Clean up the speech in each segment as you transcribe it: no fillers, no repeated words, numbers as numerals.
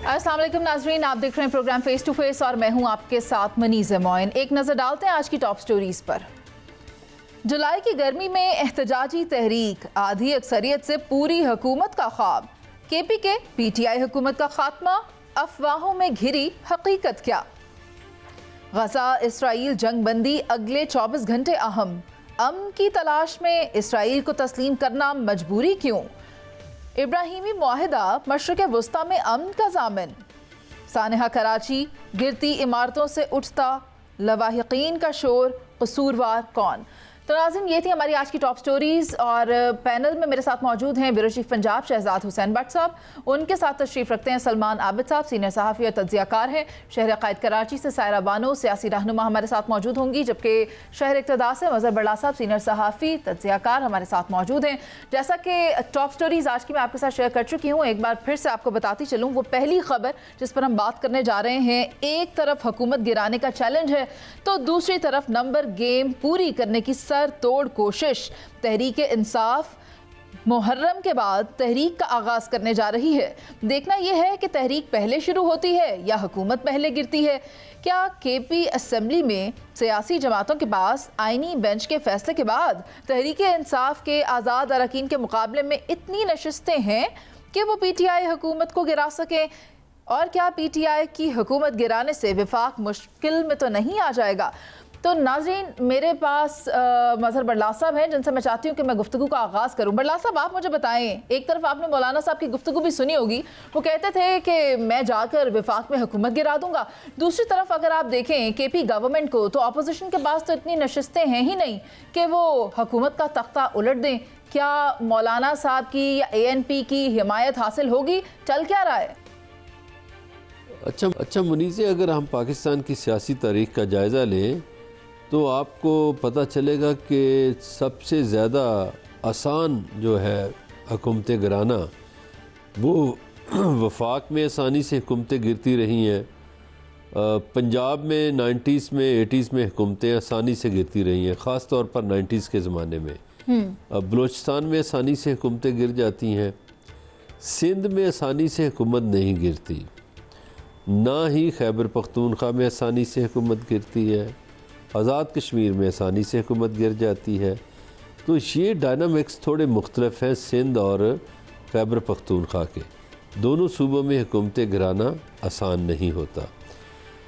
अस्सलाम वालेकुम नाजरीन, आप देख रहे हैं प्रोग्राम फेस टू फेस और मैं हूं आपके साथ मनीज़ मोइन। एक नज़र डालते हैं आज की टॉप स्टोरीज पर। जुलाई की गर्मी में एहतजाजी तहरीक, आधी अक्सरियत से पूरी हुकूमत का ख्वाब, KP के PTI हुकूमत का खात्मा, अफवाहों में घिरी हकीकत क्या। गजा इसराइल जंग बंदी अगले 24 घंटे अहम, अमन की तलाश में इसराइल को तस्लीम करना मजबूरी क्यों। इब्राहिमी मुआहिदा मशरक़ वस्ता में अमन का ज़ामिन। सानहा कराची, गिरती इमारतों से उठता लवाहिकीन का शोर, कसूरवार कौन। तो नाज़रीन, ये थी हमारी आज की टॉप स्टोरीज़ और पैनल में मेरे साथ मौजूद हैं ब्यूरो चीफ पंजाब शहजाद हुसैन भट्ट साहब, उनके साथ तशरीफ़ रखते हैं सलमान आबिद साहब, सीनियर सहाफ़ी और तज्ज़ियाकार हैं। शहर क़ायद कराची से सायरा बानो सियासी रहनुमा हमारे साथ मौजूद होंगी, जबकि शहर इक़्तिदा से मज़हर बड़ला साहब सीनियर सहाफ़ी तज्ज़ियाकार हमारे साथ मौजूद हैं। जैसा कि टॉप स्टोरीज़ आज की मैं आपके साथ शेयर कर चुकी हूँ, एक बार फिर से आपको बताती चलूँ। वो पहली खबर जिस पर हम बात करने जा रहे हैं, एक तरफ हुकूमत गिराने का चैलेंज है तो दूसरी तरफ नंबर गेम पूरी करने की सर तोड़ कोशिश। तहरीक इंसाफ मुहर्रम के बाद तहरीक का आगाज करने जा रही है। देखना यह है कि तहरीक पहले शुरू होती है या हुकूमत पहले गिरती है। क्या KP असेंबली में सियासी जमातों के पास आईनी बेंच के फैसले के बाद तहरीक इंसाफ के आज़ाद अरकान के मुकाबले में इतनी नशिस्तें हैं कि वो PTI हुकूमत को गिरा सकें? और क्या PTI की हुकूमत गिराने से विफाक मुश्किल में तो नहीं आ जाएगा? तो नाज़रीन, मेरे पास मज़हर बड़ला साहब हैं, जिनसे मैं चाहती हूँ कि मैं गुफ्तगू का आगाज़ करूँ। बड़ला साहब, आप मुझे बताएं, एक तरफ आपने मौलाना साहब की गुफ्तगू भी सुनी होगी, वो कहते थे कि मैं जाकर विफाक में हुकूमत गिरा दूंगा। दूसरी तरफ अगर आप देखें KP गवर्नमेंट को, तो अपोजिशन के पास तो इतनी नशिस्तें हैं ही नहीं कि वो हुकूमत का तख्ता उलट दें। क्या मौलाना साहब की या ANP की हिमायत हासिल होगी? चल क्या रहा है? अच्छा मुनीज़े, अगर हम पाकिस्तान की सियासी तारीख का जायज़ा लें तो आपको पता चलेगा कि सबसे ज़्यादा आसान जो है हुकूमतें गिराना, वो वफाक में आसानी से हुकूमतें गिरती रही हैं। पंजाब में 90s में 80s में हुकूमतें आसानी से गिरती रही हैं, ख़ास तौर पर 90s के ज़माने में। बलूचिस्तान में आसानी से हुकूमतें गिर जाती हैं। सिंध में आसानी से हुकूमत नहीं गिरती, ना ही खैबर पख्तूनख्वा में आसानी से हुकूमत गिरती है। आज़ाद कश्मीर में आसानी से हुकूमत गिर जाती है। तो ये डायनामिक्स थोड़े मुख्तलिफ हैं सिंध और खैबर पख्तूनख्वा के। दोनों सूबों में हुकूमतें गिराना आसान नहीं होता।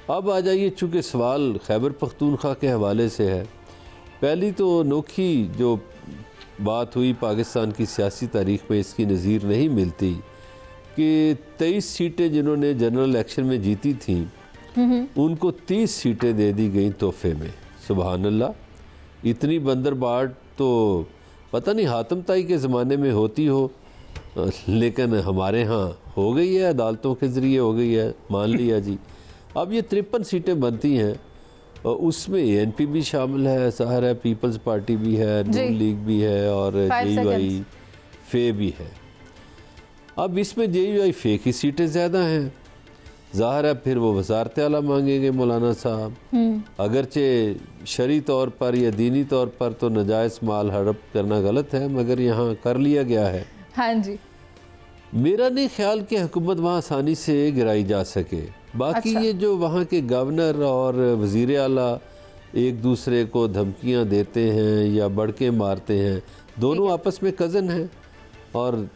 अब आ जाइए, चूँकि सवाल खैबर पख्तूनख्वा के हवाले से है। पहली तो अनोखी जो बात हुई पाकिस्तान की सियासी तारीख़ में, इसकी नज़ीर नहीं मिलती कि 23 सीटें जिन्होंने जनरल इलेक्शन में जीती थीं, उनको 30 सीटें दे दी गई तोहफे में। सुबहान अल्लाह, इतनी बंदरबाट तो पता नहीं हातम ताई के ज़माने में होती हो, लेकिन हमारे यहाँ हो गई है, अदालतों के ज़रिए हो गई है, मान लिया जी। अब ये 53 सीटें बनती हैं और उसमें ANP भी शामिल है, ज़ाहिर है पीपल्स पार्टी भी है, नून लीग भी है और JUI फे भी है। अब इसमें JUI फे की सीटें ज़्यादा हैं, ज़ाहिर है फिर वो वज़ारत आला मांगेंगे मौलाना साहब। अगरचे शरई तौर पर या दीनी तौर पर तो नाजायज़ माल हड़प करना गलत है, मगर यहाँ कर लिया गया है। हाँ जी, मेरा नहीं ख्याल कि हुकूमत वहाँ आसानी से गिराई जा सके। बाकी ये जो वहाँ के गवर्नर और वज़ीर आला एक दूसरे को धमकियाँ देते हैं या बड़के मारते हैं, दोनों आपस में कज़न हैं और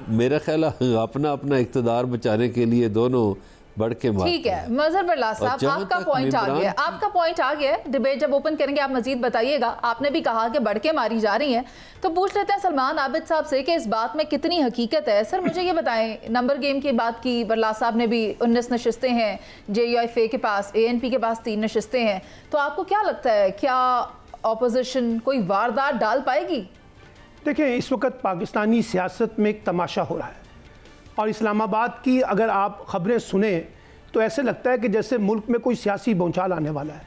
मेरा ख्याल अपना अपना इक़्तिदार बचाने के लिए दोनों बढ़ के मारते हैं। ठीक है मज़हर बड़ला साहब, आपका पॉइंट आ गया, आपका पॉइंट आ गया। डिबेट जब ओपन करेंगे आप मजीद बताइएगा। आपने भी कहा कि बढ़ के मारी जा रही हैं, तो पूछ लेते हैं सलमान आबिद साहब से कि इस बात में कितनी हकीकत है। सर मुझे ये बताएं, नंबर गेम की बात की, बड़ला साहब ने भी 19 नशिस्तें हैं, JUI फे के पास, ANP के पास 3 नशिस्तें हैं, तो आपको क्या लगता है, क्या अपोजिशन कोई वारदात डाल पाएगी? देखिए, इस वक्त पाकिस्तानी सियासत में एक तमाशा हो रहा है और इस्लामाबाद की अगर आप ख़बरें सुने तो ऐसे लगता है कि जैसे मुल्क में कोई सियासी भूचाल आने वाला है।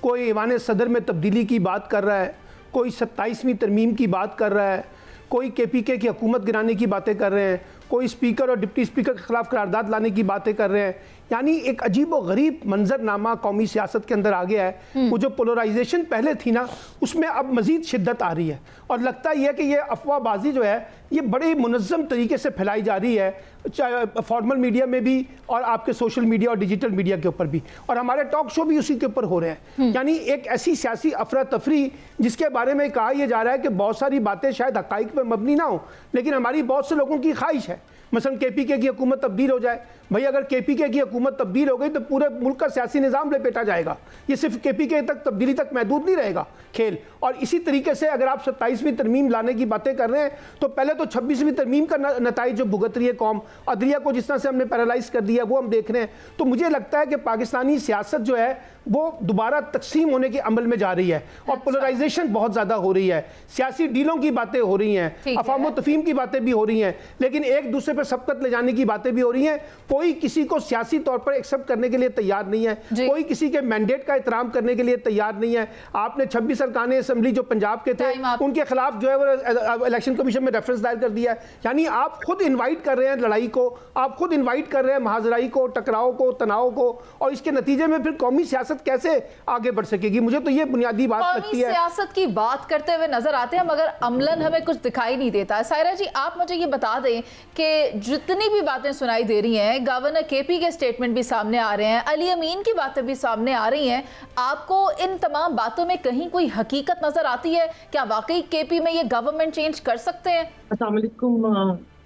कोई ईवान सदर में तब्दीली की बात कर रहा है, कोई 27वीं तरमीम की बात कर रहा है, कोई KPK की हुकूमत गिराने की बातें कर रहे हैं, कोई स्पीकर और डिप्टी स्पीकर के ख़िलाफ़ करारदाद लाने की बातें कर रहे हैं। यानी एक अजीब व गरीब मंजरनामा कौमी सियासत के अंदर आ गया है। वो जो पोलराइजेशन पहले थी ना, उसमें अब मजीद शिद्दत आ रही है और लगता ही है कि ये अफवाहबाजी जो है ये बड़े मुनज़्ज़म तरीके से फैलाई जा रही है, चाहे फॉर्मल मीडिया में भी और आपके सोशल मीडिया और डिजिटल मीडिया के ऊपर भी, और हमारे टॉक शो भी उसी के ऊपर हो रहे हैं। यानी एक ऐसी सियासी अफरा तफरी जिसके बारे में कहा यह जा रहा है कि बहुत सारी बातें शायद हक़ाइक़ पे मबनी ना हो, लेकिन हमारी बहुत से लोगों की ख्वाहिश है मसलन KPK की हुकूमत तब्दील हो जाए। भाई अगर KPK की हुकूमत तब्दील हो गई तो पूरे मुल्क का सियासी निज़ाम लपेटा जाएगा। ये सिर्फ KPK तक तब्दीली तक महदूद नहीं रहेगा खेल। और इसी तरीके से अगर आप 27वीं तरमीम लाने की बातें कर रहे हैं तो पहले तो 26वीं तरमीम का नताइज जो भुगत रही है कौम, अदलिया को जिस तरह से हमने पैरालाइज कर दिया वो हम देख रहे हैं। तो मुझे लगता है कि पाकिस्तानी सियासत जो है वो दोबारा तकसीम होने के अमल में जा रही है और पोलराइजेशन बहुत ज़्यादा हो रही है। सियासी डीलों की बातें हो रही हैं, अफवाह तफहीम की बातें भी हो रही हैं, लेकिन एक दूसरे पर सबकत ले जाने की बातें भी हो रही हैं। कोई किसी को सियासी तौर पर एक्सेप्ट करने के लिए तैयार नहीं है, कोई किसी के मैंडेट का एहतराम करने के लिए तैयार नहीं है। आपने 26 अरकान असम्बली जो पंजाब के थे उनके खिलाफ जो है वो इलेक्शन कमीशन में रेफरेंस दायर कर दिया है। यानी आप खुद इन्वाइट कर रहे हैं लड़ाई को, आप खुद इन्वाइट कर रहे हैं महाजराई को, टकराव को, तनाव को, और इसके नतीजे में फिर कौमी सियासत कैसे आगे बढ़ सकेगी? मुझे तो ये बुनियादी बात लगती है। सियासत की बात करते हुए नजर आते हैं मगर अमलन हमें कुछ दिखाई नहीं देता है। सायरा जी, आप मुझे ये बता दें कि जितनी भी बातें सुनाई दे रही हैं, गवर्नर KP के स्टेटमेंट भी सामने आ रहे हैं, अली अमीन की बातें भी सामने आ रही हैं, आपको इन तमाम बातों में कहीं कोई हकीकत नजर आती है? क्या वाकई KP में ये गवर्नमेंट चेंज कर सकते हैं? अस्सलाम वालेकुम।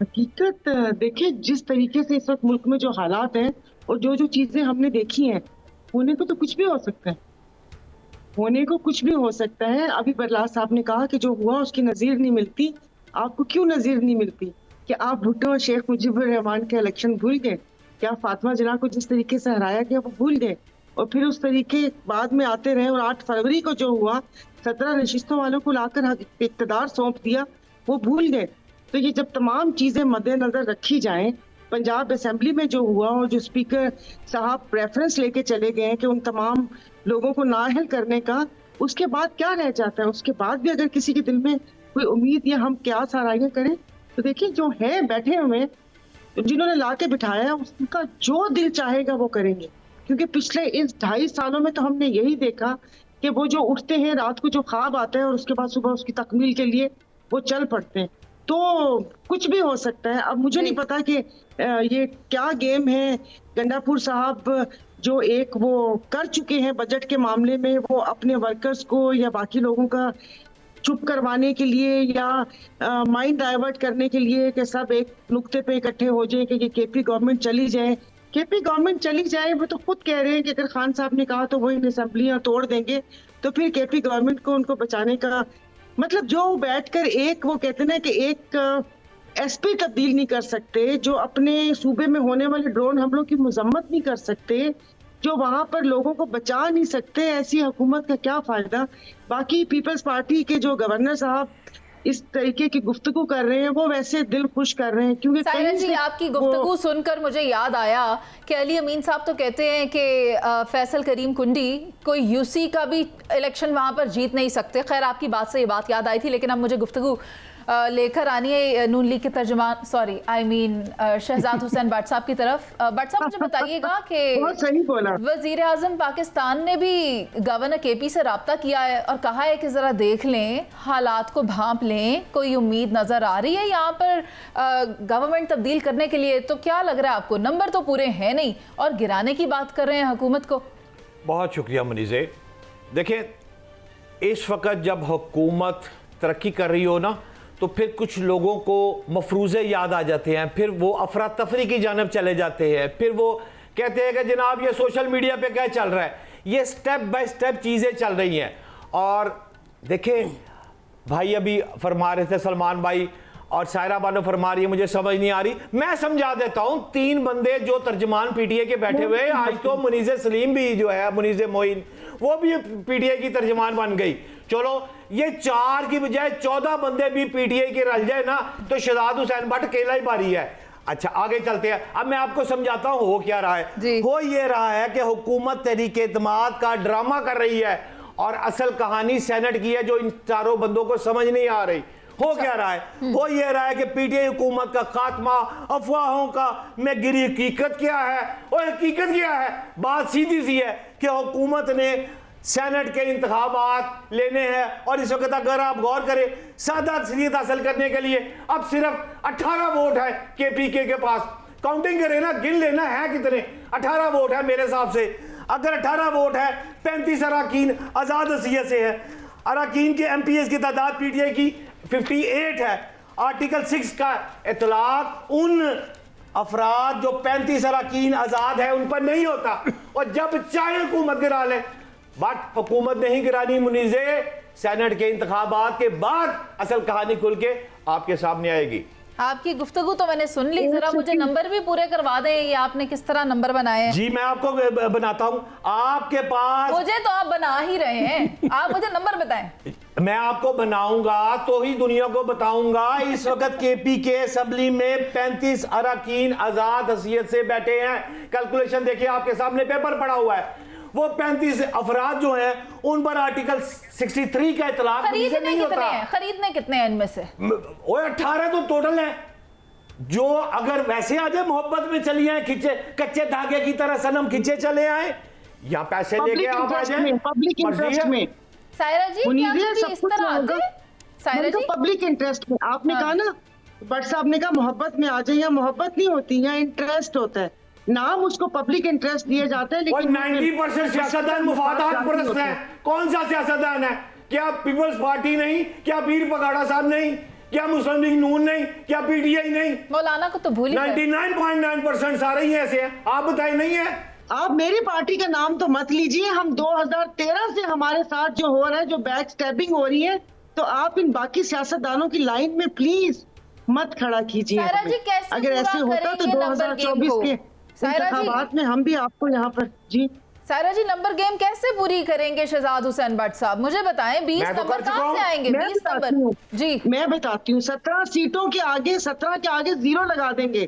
हकीकत देखिए, जिस तरीके से इस वक्त मुल्क में जो हालात हैं और जो जो चीजें हमने देखी हैं, होने को तो कुछ भी हो सकता है, होने को कुछ भी हो सकता है। अभी बरलास साहब ने कहा कि जो हुआ उसकी नज़ीर नहीं मिलती। आपको क्यों नज़ीर नहीं मिलती? कि आप भुट्टो और शेख मुजीबुर रहमान के इलेक्शन भूल गए? क्या फातिमा जिन्ना को जिस तरीके से हराया गया वो भूल गए? और फिर उस तरीके बाद में आते रहे और 8 फरवरी को जो हुआ 17 नशिस्तों वालों को लाकर इक़्तिदार सौंप दिया, वो भूल गए। तो ये जब तमाम चीज़ें मद्देनजर रखी जाएं, पंजाब असेंबली में जो हुआ और जो स्पीकर साहब रेफरेंस लेके चले गए हैं कि उन तमाम लोगों को नाअहल करने का, उसके बाद क्या रह जाता है? उसके बाद भी अगर किसी के दिल में कोई उम्मीद या हम क्या साराइयां करें, तो देखिए जो है बैठे हुए जिन्होंने ला के बिठाया उसका जो दिल चाहेगा वो करेंगे। क्योंकि पिछले इस 2.5 सालों में तो हमने यही देखा कि वो जो उठते हैं रात को जो ख्वाब आता है और उसके बाद सुबह उसकी तकमील के लिए वो चल पड़ते हैं। तो कुछ भी हो सकता है। अब मुझे नहीं पता कि ये क्या गेम है। गंडापुर साहब जो एक वो कर चुके हैं बजट के मामले में, वो अपने वर्कर्स को या बाकी लोगों का चुप करवाने के लिए या माइंड डाइवर्ट करने के लिए कि सब एक नुक्ते पे इकट्ठे हो जाए कि ये KP गवर्नमेंट चली जाए। KP गवर्नमेंट चली जाए, वो तो खुद कह रहे हैं कि अगर खान साहब ने कहा तो वो इन असेंबलियां तोड़ देंगे, तो फिर KP गवर्नमेंट को उनको बचाने का मतलब जो बैठकर एक वो कहते ना कि एक SP तब्दील नहीं कर सकते, जो अपने सूबे में होने वाले ड्रोन हमलों की मजम्मत नहीं कर सकते, जो वहां पर लोगों को बचा नहीं सकते, ऐसी हुकूमत का क्या फायदा? बाकी पीपल्स पार्टी के जो गवर्नर साहब इस तरीके की गुफ्तगू कर रहे हैं वो वैसे दिल खुश कर रहे हैं। क्योंकि सायरा जी, आपकी गुफ्तगू सुनकर मुझे याद आया कि अली अमीन साहब तो कहते हैं कि फैसल करीम कुंडी कोई UC का भी इलेक्शन वहां पर जीत नहीं सकते। खैर, आपकी बात से ये बात याद आई थी, लेकिन अब मुझे गुफ्तगू लेकर आनी है नून लीग के तर्जुमान शहजाद हुसैन भट्ट साहब की तरफ। भट्ट साहब, मुझे बताइएगा कि वजीर आजम पाकिस्तान ने भी गवर्नर KP से रब्ता किया है और कहा है कि ज़रा देख लें, हालात को भांप लें, कोई उम्मीद नज़र आ रही है यहाँ पर गवर्नमेंट तब्दील करने के लिए? तो क्या लग रहा है आपको? नंबर तो पूरे हैं नहीं और गिराने की बात कर रहे हैं हुकूमत को। बहुत शुक्रिया मुनीज़े। देखें, इस वक्त जब हुकूमत तरक्की कर रही हो ना, तो फिर कुछ लोगों को मफरूज़े याद आ जाते हैं, फिर वो अफरा तफरी की जानब चले जाते हैं, फिर वो कहते हैं कि जनाब ये सोशल मीडिया पे क्या चल रहा है। ये स्टेप बाय स्टेप चीज़ें चल रही हैं। और देखें भाई, अभी फरमा रहे थे सलमान भाई और सायरा बानो फरमा रही है, मुझे समझ नहीं आ रही। मैं समझा देता हूँ। 3 बंदे जो तर्जमान PTI के बैठे हुए, आज तो मुनीज़े सलीम भी जो है, मुनीज़े मोइन, वो भी PTI की तर्जमान बन गई। चलो, ये 4 की बजाय 14 बंदे भी PTI के रल जाए ना, तो शहजाद हुसैन भट्ट अकेला ही बारी है। अच्छा, आगे चलते हैं। अब मैं आपको समझाता हूँ हो क्या रहा है। हो ये रहा है कि हुकूमत तहरीक एतमाद का ड्रामा कर रही है और असल कहानी सेनेट की है, जो इन चारों बंदों को समझ नहीं आ रही। हो क्या रहा है? हो ये रहा है कि पीटीआई हुकूमत का खात्मा, अफवाहों का में गिरी। हकीकत क्या है? और हकीकत क्या है? बात सीधी सी है कि हुकूमत ने सेनेट के इंतखाबात लेने हैं और इस वक्त अगर आप गौर करें, सादा अक्सरियत हासिल करने के लिए अब सिर्फ 18 वोट है केपीके के पास। काउंटिंग करें ना, गिन लेना है कितने, 18 वोट है मेरे हिसाब से। अगर 18 वोट है, 35 अरकान आज़ाद हसीयत से है। अरकान के एमपीएस की तादाद पीटीआई की 58 है। आर्टिकल 6 का इतलाक उन अफराद जो 35 अरकान आज़ाद है उन पर नहीं होता, और जब चाहे हुकूमत गिरा ले। बट हुकूमत नहीं गिरानी मुनीज़े, सेनेट के इंतखाबात के बाद असल कहानी खुल के आपके सामने आएगी। आपकी गुफ्तगू तो मैंने सुन ली, जरा मुझे नंबर भी पूरे करवा दें, ये आपने किस तरह नंबर बनाए हैं? जी मैं आपको बनाता हूं, आपके पास। मुझे तो आप बना ही रहे हैं, आप मुझे नंबर बताएं। मैं आपको बनाऊंगा तो ही दुनिया को बताऊंगा। इस वक्त केपी के असेंबली में 35 अरकान आजाद हसीयत से बैठे हैं। कैलकुलेशन देखिए, आपके सामने पेपर पड़ा हुआ है। वो 35 अफराद जो हैं उन पर आर्टिकल 63 का इतलाक नहीं होता। खरीदने कितने हैं इनमें से? 18 तो टोटल है। जो अगर वैसे आ जाए, मोहब्बत में चली आए, खिंचे कच्चे धागे की तरह सनम खिंचे चले आए, या पैसे लेके आप आ जाए पब्लिक इंटरेस्ट में। सायरा जी क्या इस तरह आते? सायरा जी पब्लिक इंटरेस्ट में आपने कहा ना, भट्ट साहब ने कहा मोहब्बत में आ जाए, या मोहब्बत नहीं होती, या इंटरेस्ट होता है। नाम उसको पब्लिक इंटरेस्ट दिए जाते हैं, लेकिन 90% सियासतदान मुफादात परस्त है। कौन सा सियासतदान है? क्या पीपल्स पार्टी नहीं? क्या पीर पगाड़ा साहब नहीं? क्या मुस्लिम लीग नून नहीं? क्या पीटीआई नहीं? मौलाना को तो भूल ही 99.9% सारे ही ऐसे हैं। आप बताए नहीं है? आप मेरी पार्टी का नाम तो मत लीजिए। हम 2013 से हमारे साथ जो हो रहा है, जो बैक स्टैबिंग हो रही है, तो आप इन बाकी सियासतदानों की लाइन में प्लीज मत खड़ा कीजिए। अगर ऐसे होता तो 2024 के इंतखाबात में हम भी आपको यहाँ पर। जी सायरा जी, नंबर गेम कैसे पूरी करेंगे शहजाद हुसैन भट्ट साहब? मुझे बताएं, 20 नंबर कहाँ से आएंगे? 20 नंबर जी मैं बताती हूँ। 17 सीटों के आगे, 17 के आगे 0 लगा देंगे।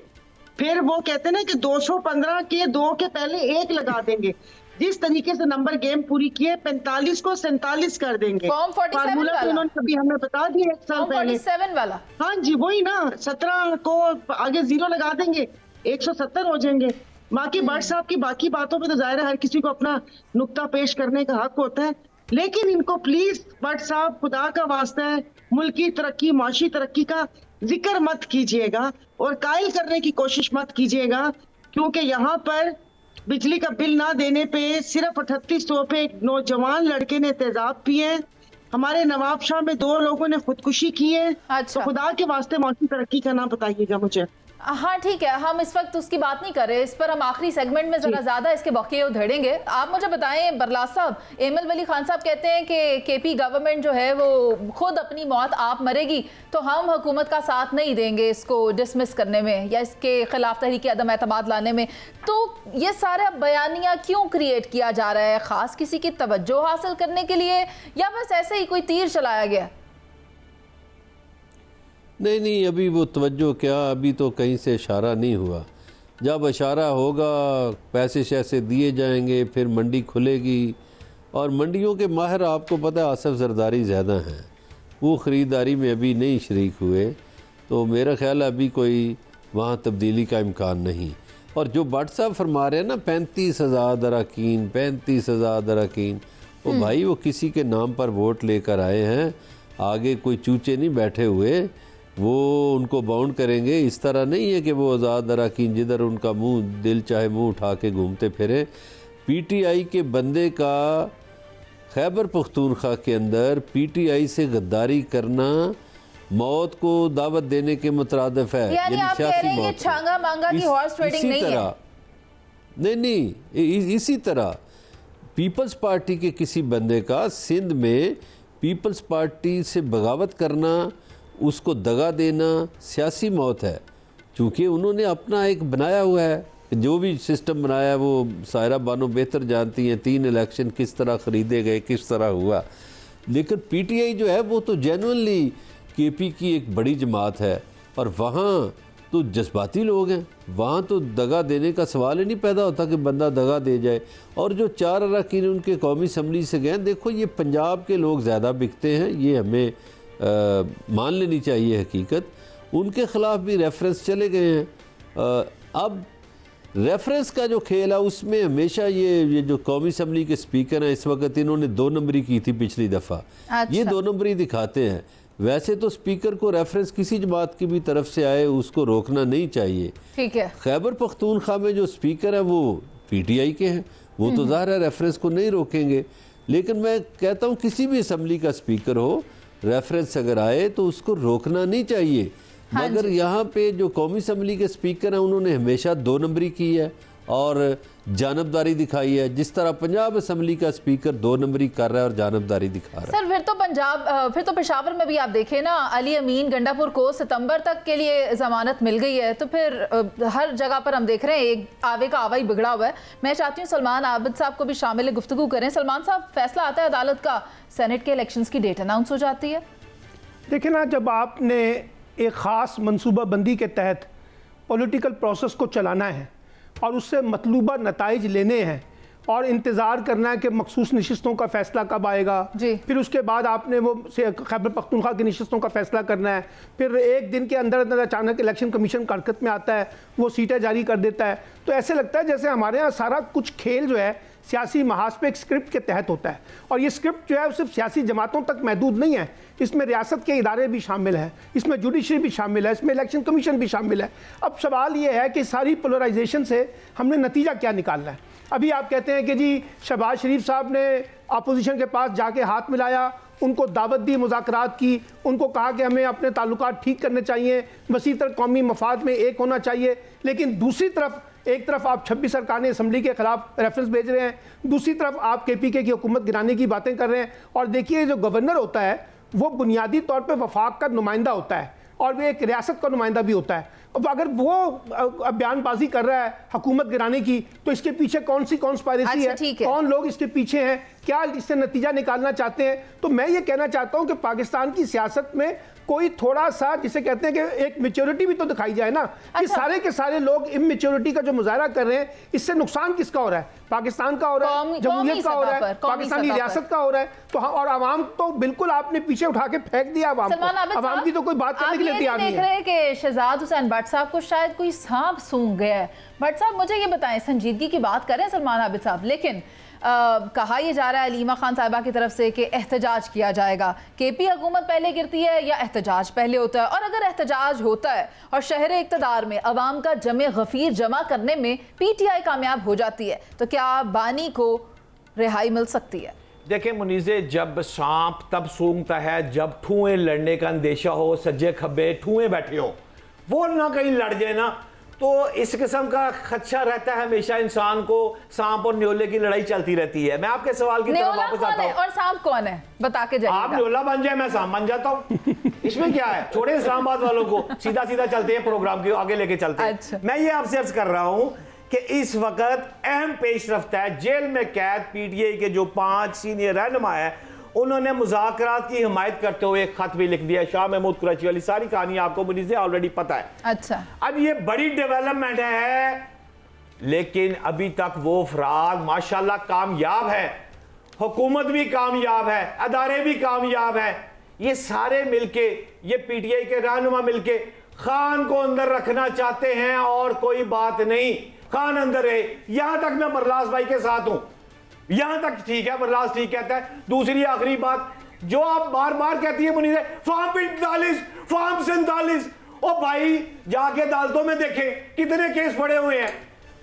फिर वो कहते हैं ना कि 215 के 2 के पहले 1 लगा देंगे। जिस तरीके से नंबर गेम पूरी किए, 45 को 47 कर देंगे। फार्मूला तो इन्होंने कभी हमें बता दिया 1 साल पहले। 47 वाला, हाँ जी वही ना। 17 को आगे 0 लगा देंगे, 170 हो जाएंगे। बाकी भट्ट साहब की बाकी बातों पे तो जाहिर है हर किसी को अपना नुक्ता पेश करने का हक होता है, लेकिन इनको प्लीज भट्ट साहब खुदा का वास्ता है, मुल्की तरक्की, माशी तरक्की का जिक्र मत कीजिएगा और कायल करने की कोशिश मत कीजिएगा, क्योंकि यहाँ पर बिजली का बिल ना देने पे सिर्फ 3800 पे एक नौजवान लड़के ने तेजाब पिए। हमारे नवाबशाह में 2 लोगों ने खुदकुशी की है। अच्छा। तो खुदा के वास्ते माशी तरक्की का नाम बताइएगा मुझे। हाँ ठीक है, हम इस वक्त उसकी बात नहीं कर रहे, इस पर हम आखिरी सेगमेंट में जरा ज्यादा इसके वाक़े उधेड़ेंगे। आप मुझे बताएं बरलास साहब, एमएल वली खान साहब कहते हैं कि केपी गवर्नमेंट जो है वो खुद अपनी मौत आप मरेगी, तो हम हुकूमत का साथ नहीं देंगे इसको डिसमिस करने में या इसके खिलाफ तहरीक अदम एतमाद लाने में। तो ये सारा बयानिया क्यों क्रिएट किया जा रहा है? खास किसी की तवज्जो हासिल करने के लिए, या बस ऐसे ही कोई तीर चलाया गया? नहीं, अभी वो तवज्जो क्या, अभी तो कहीं से इशारा नहीं हुआ। जब इशारा होगा, पैसे शैसे दिए जाएंगे, फिर मंडी खुलेगी। और मंडियों के माहिर आपको पता है आसिफ जरदारी ज़्यादा हैं, वो ख़रीदारी में अभी नहीं शरीक हुए, तो मेरा ख्याल है अभी कोई वहाँ तब्दीली का इम्कान नहीं। और जो भट्ट साहब फरमा रहे हैं ना 35,000 अरकान, 35,000 अरकान, वो भाई वो किसी के नाम पर वोट लेकर आए हैं, आगे कोई चूचे नहीं बैठे हुए, वो उनको बाउंड करेंगे। इस तरह नहीं है कि वो आज़ाद अरकान जिधर उनका मुंह दिल चाहे मुंह उठा के घूमते फिरे। पीटीआई के बंदे का खैबर पख्तूनख्वा के अंदर पीटीआई से गद्दारी करना मौत को दावत देने के मुतरादिफ है, यानी आप कह रहे हैं कि छांगा मांगा की हॉर्स ट्रेडिंग नहीं है? नहीं, इसी तरह पीपल्स पार्टी के किसी बंदे का सिंध में पीपल्स पार्टी से बगावत करना, उसको दगा देना सियासी मौत है। चूँकि उन्होंने अपना एक बनाया हुआ है, जो भी सिस्टम बनाया है वो सायरा बानो बेहतर जानती हैं, 3 इलेक्शन किस तरह ख़रीदे गए, किस तरह हुआ। लेकिन पीटीआई जो है वो तो जेन्युइनली केपी की एक बड़ी जमात है, और वहाँ तो जज्बाती लोग हैं, वहाँ तो दगा देने का सवाल ही नहीं पैदा होता कि बंदा दगा दे जाए। और जो 4 अरकान उनके कौमी असम्बली से गए, देखो ये पंजाब के लोग ज़्यादा बिकते हैं, ये हमें मान लेनी चाहिए हकीकत, उनके ख़िलाफ़ भी रेफरेंस चले गए हैं। अब रेफरेंस का जो खेल है उसमें हमेशा ये जो कौमी असम्बली के स्पीकर हैं इस वक्त, इन्होंने 2 नंबरी की थी पिछली दफ़ा। अच्छा। ये 2 नंबरी दिखाते हैं। वैसे तो स्पीकर को रेफरेंस किसी जमात की भी तरफ से आए उसको रोकना नहीं चाहिए। ठीक है। खैबर पख्तूनख्वा में जो स्पीकर है वो PTI के हैं, वो तो ज़ाहिर है रेफरेंस को नहीं रोकेंगे। लेकिन मैं कहता हूँ किसी भी असम्बली का स्पीकर हो, रेफरेंस अगर आए तो उसको रोकना नहीं चाहिए। हाँ मगर यहाँ पे जो कौमी असम्बली के स्पीकर हैं उन्होंने हमेशा 2 नंबरी की है और जानबदारी दिखाई है। जिस तरह पंजाब असम्बली का स्पीकर 2 नंबरी कर रहा है और जानबदारी दिखा रहा है। सर फिर तो पेशावर में भी आप देखें ना, अली अमीन गंडापुर को सितंबर तक के लिए जमानत मिल गई है, तो फिर हर जगह पर हम देख रहे हैं एक आवे का आवा ही बिगड़ा हुआ है। मैं चाहती हूँ सलमान आबिद साहब को भी शामिल गुफ्तगू करें। सलमान साहब, फैसला आता है अदालत का, सेनेट के इलेक्शंस की डेट अनाउंस हो जाती है। देखिए ना, जब आपने एक ख़ास मनसूबाबंदी के तहत पॉलिटिकल प्रोसेस को चलाना है और उससे मतलूबा नताइज लेने हैं और इंतज़ार करना है कि मखसूस नशिस्तों का फ़ैसला कब आएगा, फिर उसके बाद आपने वो खैबर पख्तूनख्वा की नशिस्तों का फ़ैसला करना है, फिर एक दिन के अंदर अंदर अचानक इलेक्शन कमीशन हरकत में आता है, वो सीटें जारी कर देता है। तो ऐसे लगता है जैसे हमारे यहाँ सारा कुछ खेल जो है सियासी महाज पे एक स्क्रिप्ट के तहत होता है, और ये स्क्रिप्ट जो है सिर्फ सियासी जमातों तक महदूद नहीं है। इसमें रियासत के इदारे भी शामिल हैं, इसमें जुडिशरी भी शामिल है, इसमें इलेक्शन कमीशन भी शामिल है। अब सवाल ये है कि सारी पोलराइजेशन से हमने नतीजा क्या निकालना है। अभी आप कहते हैं कि जी शहबाज शरीफ साहब ने अपोजिशन के पास जाके हाथ मिलाया, उनको दावत दी, मुज़ाकरात की, उनको कहा कि हमें अपने ताल्लुकात ठीक करने चाहिए, वसीतर कौमी मफाद में एक होना चाहिए। लेकिन दूसरी तरफ एक तरफ आप 26 अरकान असम्बली के खिलाफ रेफरेंस भेज रहे हैं, दूसरी तरफ आप KPK की हुकूमत गिराने की बातें कर रहे हैं। और देखिए, जो गवर्नर होता है वो बुनियादी तौर पे वफाक का नुमाइंदा होता है और वो एक रियासत का नुमाइंदा भी होता है। अब अगर वो बयानबाजी कर रहा है हुकूमत गिराने की, तो इसके पीछे कौन सी कॉन्स्पायरेसी है, कौन लोग इसके पीछे हैं, क्या इससे नतीजा निकालना चाहते हैं। तो मैं ये कहना चाहता हूं कि पाकिस्तान की सियासत में कोई थोड़ा सा, जिसे कहते हैं कि एक मैच्योरिटी भी तो दिखाई जाए ना। कि सारे के सारे लोग इमैच्योरिटी का जो मुजाहरा कर रहे हैं, इससे नुकसान किसका हो रहा है? पाकिस्तान का हो रहा है, जमहूरियत का हो रहा है, पाकिस्तानी रियासत का हो रहा है। तो हाँ, और आवाम तो बिल्कुल आपने पीछे उठा के फेंक दिया आवाम को। आवाम की तो कोई बात करने के लिए तैयार नहीं है। देख रहे हैं कि शहजाद हुसैन भट्ट साहब को शायद कोई सांप सूंघ गया है। भट्ट साहब, मुझे ये बताएं, संजीदगी की बात करें सलमान आबिद साहब, लेकिन कहा यह जा रहा है अलीमा खान साहिबा की तरफ से कि एहतजाज किया जाएगा। KP हुकूमत पहले गिरती है या एहतजाज पहले होता है? और अगर एहतजाज होता है और शहर इक़्तिदार में अवाम का जमे गफीर जमा करने में PTI कामयाब हो जाती है, तो क्या बानी को रिहाई मिल सकती है? देखिए मुनीज़े, जब सांप तब सूंघता है जब ठूएं लड़ने का अंदेशा हो, सज्जे खब्बे ठूएं बैठे हो, वो ना कहीं लड़ जाए ना, तो इस किस्म का खदशा रहता है हमेशा इंसान को। सांप और न्योले की लड़ाई चलती रहती है। मैं आपके सवाल की तरफ वापस आता हूं। और सांप कौन है बता के जाइएगा। आप न्योला बन जाए, मैं सांप बन जाता हूं। इसमें क्या है, छोड़े इस्लामाबाद वालों को, सीधा सीधा चलते हैं, प्रोग्राम के आगे लेके चलते हैं। अच्छा। मैं ये आपसे अर्ज कर रहा हूं कि इस वक्त अहम पेशरफ्त है। जेल में कैद PTI के जो 5 सीनियर रहनुमा है, उन्होंने मुज़ाकरात की हिमायत करते हुए एक खत भी लिख दिया। शाह महमूद कुरैशी वाली सारी कहानी आपको मुझे ऑलरेडी पता है। अच्छा, अब ये बड़ी डेवलपमेंट है, लेकिन अभी तक वो अफराद माशाल्लाह कामयाब है, हुकूमत भी कामयाब है, अदारे भी कामयाब है। ये सारे मिलके, ये PTI के रहनुमा मिलके खान को अंदर रखना चाहते हैं और कोई बात नहीं, खान अंदर रहे। यहां तक मैं बरलास भाई के साथ हूं, यहां तक ठीक है, बरलास ठीक कहता है। दूसरी आखिरी बात जो आप बार बार कहती है मुनीर, फॉर्म 45, फॉर्म 47, ओ भाई जाके अदालतों में देखें कितने केस पड़े हुए हैं।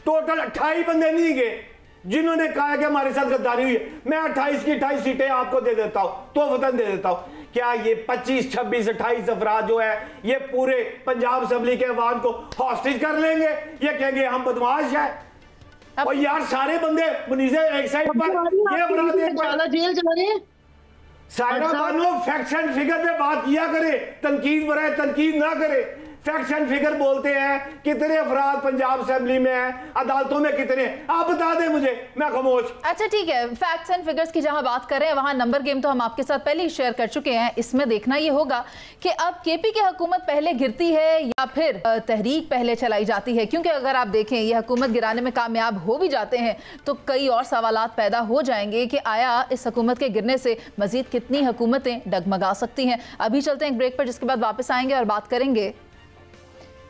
टोटल 28 बंदे नहीं गए जिन्होंने कहा कि हमारे साथ गद्दारी हुई है। मैं 28 की 28 सीटें आपको दे देता हूं, तो वतन दे देता हूं। क्या ये 25, 26, 28 अफराद जो है ये पूरे पंजाब असेंबली के अवाम को हॉस्टेज कर लेंगे? ये कहेंगे हम बदमाश है? और यार सारे बंदे मुनीज़े एक साइड पर, ये अफराद जेल जा रहे हैं। साइडा बानो फैक्ट्स एंड फिगर पे बात किया करे, तनकीद बराए तनकीद ना करे। फैक्ट्स एंड फिगर बोलते हैं, कितने अफराद पंजाब असेंबली में हैं, अदालतों में कितने, आप बता दें मुझे, मैं खामोश। अच्छा ठीक है, फैक्ट्स एंड फिगर्स की जहां बात करें वहां नंबर गेम तो हम आपके साथ पहले ही शेयर कर चुके हैं। इसमें देखना ये होगा कि अब केपी की हुकूमत पहले गिरती है या फिर तहरीक पहले चलाई जाती है, क्योंकि अगर आप देखें ये हुकूमत गिराने में कामयाब हो भी जाते हैं तो कई और सवालात पैदा हो जाएंगे कि आया इस हुकूमत के गिरने से मजीद कितनी हुकूमतें डगमगा सकती हैं। अभी चलते हैं एक ब्रेक पर, जिसके बाद वापस आएंगे और बात करेंगे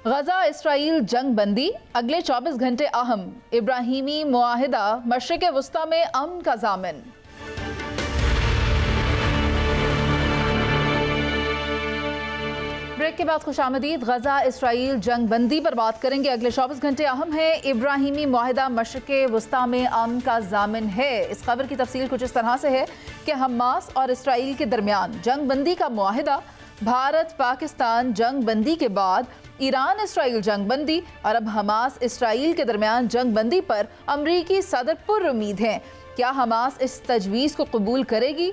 गजा इसराइल जंग बंदी, अगले 24 घंटे अहम, इब्राहिमी मुआहिदा, मशरिक़ वस्ता में अमन का ज़ामिन। ब्रेक के बाद खुशामदीद। गजा इसराइल जंग बंदी पर बात करेंगे। अगले 24 घंटे अहम है, इब्राहिमी मुआहिदा मशरिक़ वस्ता में अमन का ज़ामिन है। इस खबर की तफसील कुछ इस तरह से है कि हमास और इसराइल के दरमियान जंग बंदी का मुआहिदा, भारत पाकिस्तान जंग बंदी के बाद ईरान इसराइल जंग बंदी और अब हमास इसराइल के दरमियान जंग बंदी पर अमरीकी सदर पुरुम्मीद हैं। क्या हमास इस तजवीज़ को कबूल करेगी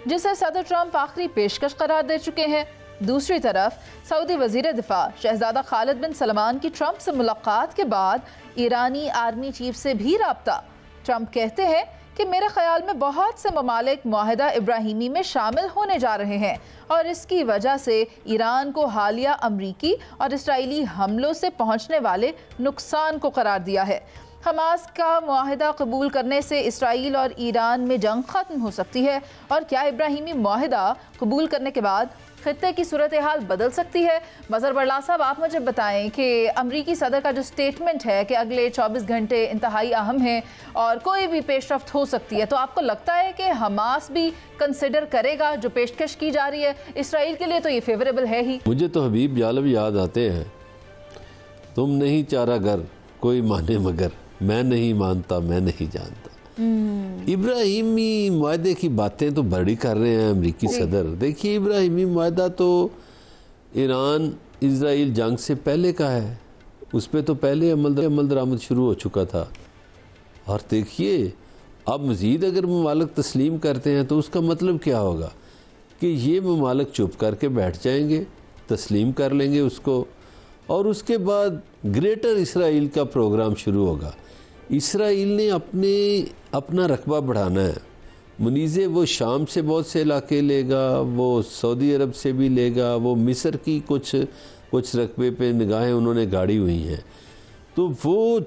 जिसे सदर ट्रंप आखिरी पेशकश करार दे चुके हैं? दूसरी तरफ सऊदी वज़ीर दिफा शहजादा खालिद बिन सलमान की ट्रंप से मुलाकात के बाद ईरानी आर्मी चीफ से भी राब्ता। ट्रंप कहते हैं कि मेरे ख्याल में बहुत से ममालिक मुआहिदा इब्राहिमी में शामिल होने जा रहे हैं और इसकी वजह से ईरान को हालिया अमरीकी और इसराइली हमलों से पहुंचने वाले नुकसान को करार दिया है। हमास का मुआहिदा कबूल करने से इसराइल और ईरान में जंग ख़त्म हो सकती है और क्या इब्राहिमी मुआहिदा कबूल करने के बाद खित्ते की सूरत हाल बदल सकती है? मज़हर बरला साहब, आप मुझे बताएं कि अमरीकी सदर का जो स्टेटमेंट है कि अगले 24 घंटे इंतहाई अहम हैं और कोई भी पेशरफ्त हो सकती है, तो आपको लगता है कि हमास भी कंसिडर करेगा जो पेशकश की जा रही है? इसराइल के लिए तो ये फेवरेबल है ही। मुझे तो हबीब जालब याद आते हैं, तुम नहीं चारा गर कोई माने मगर, मैं नहीं मानता मैं नहीं जानता। इब्राहिमी मुआहदे की बातें तो बड़ी कर रहे हैं अमरीकी सदर। देखिए, इब्राहिमी मुआहदा तो ईरान इजराइल जंग से पहले का है, उस पर तो पहले अमल दरामद शुरू हो चुका था। और देखिए, अब मज़ीद अगर ममालिक तस्लीम करते हैं तो उसका मतलब क्या होगा कि ये ममालिक चुप करके बैठ जाएंगे, तस्लीम कर लेंगे उसको, और उसके बाद ग्रेटर इसराइल का प्रोग्राम शुरू होगा। इसराइल ने अपना रकबा बढ़ाना है। मुनीज़े वो शाम से बहुत से इलाके लेगा, वो सऊदी अरब से भी लेगा, वो मिस्र की कुछ रकबे पे निगाहें उन्होंने गाड़ी हुई हैं। तो वो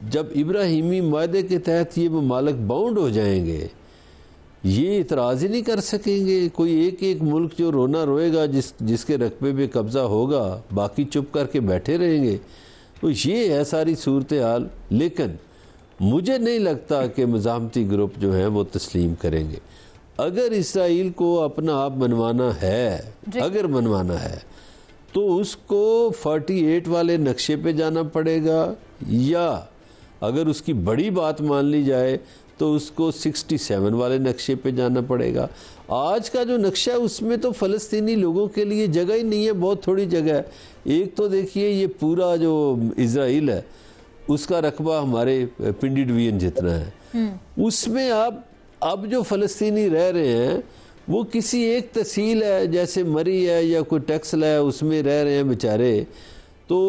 जब इब्राहिमी मुआहदे के तहत ये ममालिक बाउंड हो जाएंगे, ये इतराज़ ही नहीं कर सकेंगे। कोई एक मुल्क जो रोना रोएगा जिसके रकबे पे कब्ज़ा होगा, बाकी चुप करके बैठे रहेंगे। तो ये है सारी सूरत हाल। लेकिन मुझे नहीं लगता कि मज़ाहमती ग्रुप जो हैं वो तस्लीम करेंगे। अगर इसराइल को अपना आप मनवाना है, अगर मनवाना है, तो उसको 48 वाले नक्शे पे जाना पड़ेगा, या अगर उसकी बड़ी बात मान ली जाए तो उसको 67 वाले नक्शे पे जाना पड़ेगा। आज का जो नक्शा है उसमें तो फ़लस्तीनी लोगों के लिए जगह ही नहीं है, बहुत थोड़ी जगह है। एक तो देखिए, ये पूरा जो इजराइल है उसका रकबा हमारे पिंडी डिवीजन जितना है, उसमें अब जो फ़लस्तीनी रह रहे हैं वो किसी एक तहसील है, जैसे मरी है या कोई टेक्सल है, उसमें रह रहे हैं बेचारे। तो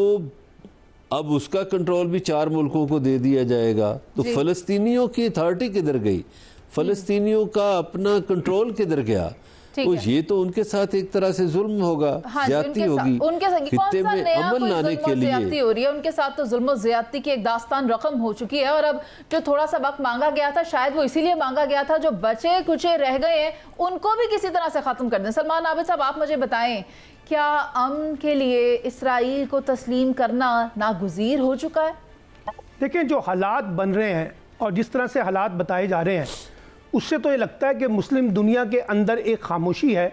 अब उसका कंट्रोल भी 4 मुल्कों को दे दिया जाएगा। तो फ़लस्तीनियों की अथॉरिटी किधर गई? फ़लस्तीनियों का अपना कंट्रोल किधर गया? तो ये तो उनके साथ एक तरह से जुल्म होगा, ज़्यादती होगी, खित्ते में अमन लाने के लिए हो रही है। उनके साथ तो जुल्म और ज़्यादती की एक दास्तान रकम हो चुकी है। और अब जो थोड़ा सा वक्त मांगा गया था, शायद वो इसीलिए मांगा गया था, जो बचे कुचे रह गए हैं उनको भी किसी तरह से ख़त्म कर दें। सलमान आबिद साहब, आप मुझे बताएं, क्या अमन के लिए इसराइल को तस्लीम करना नागुज़ीर हो चुका है? देखिए, जो हालात बन रहे हैं और जिस तरह से हालात बताए जा रहे हैं, उससे तो ये लगता है कि मुस्लिम दुनिया के अंदर एक खामोशी है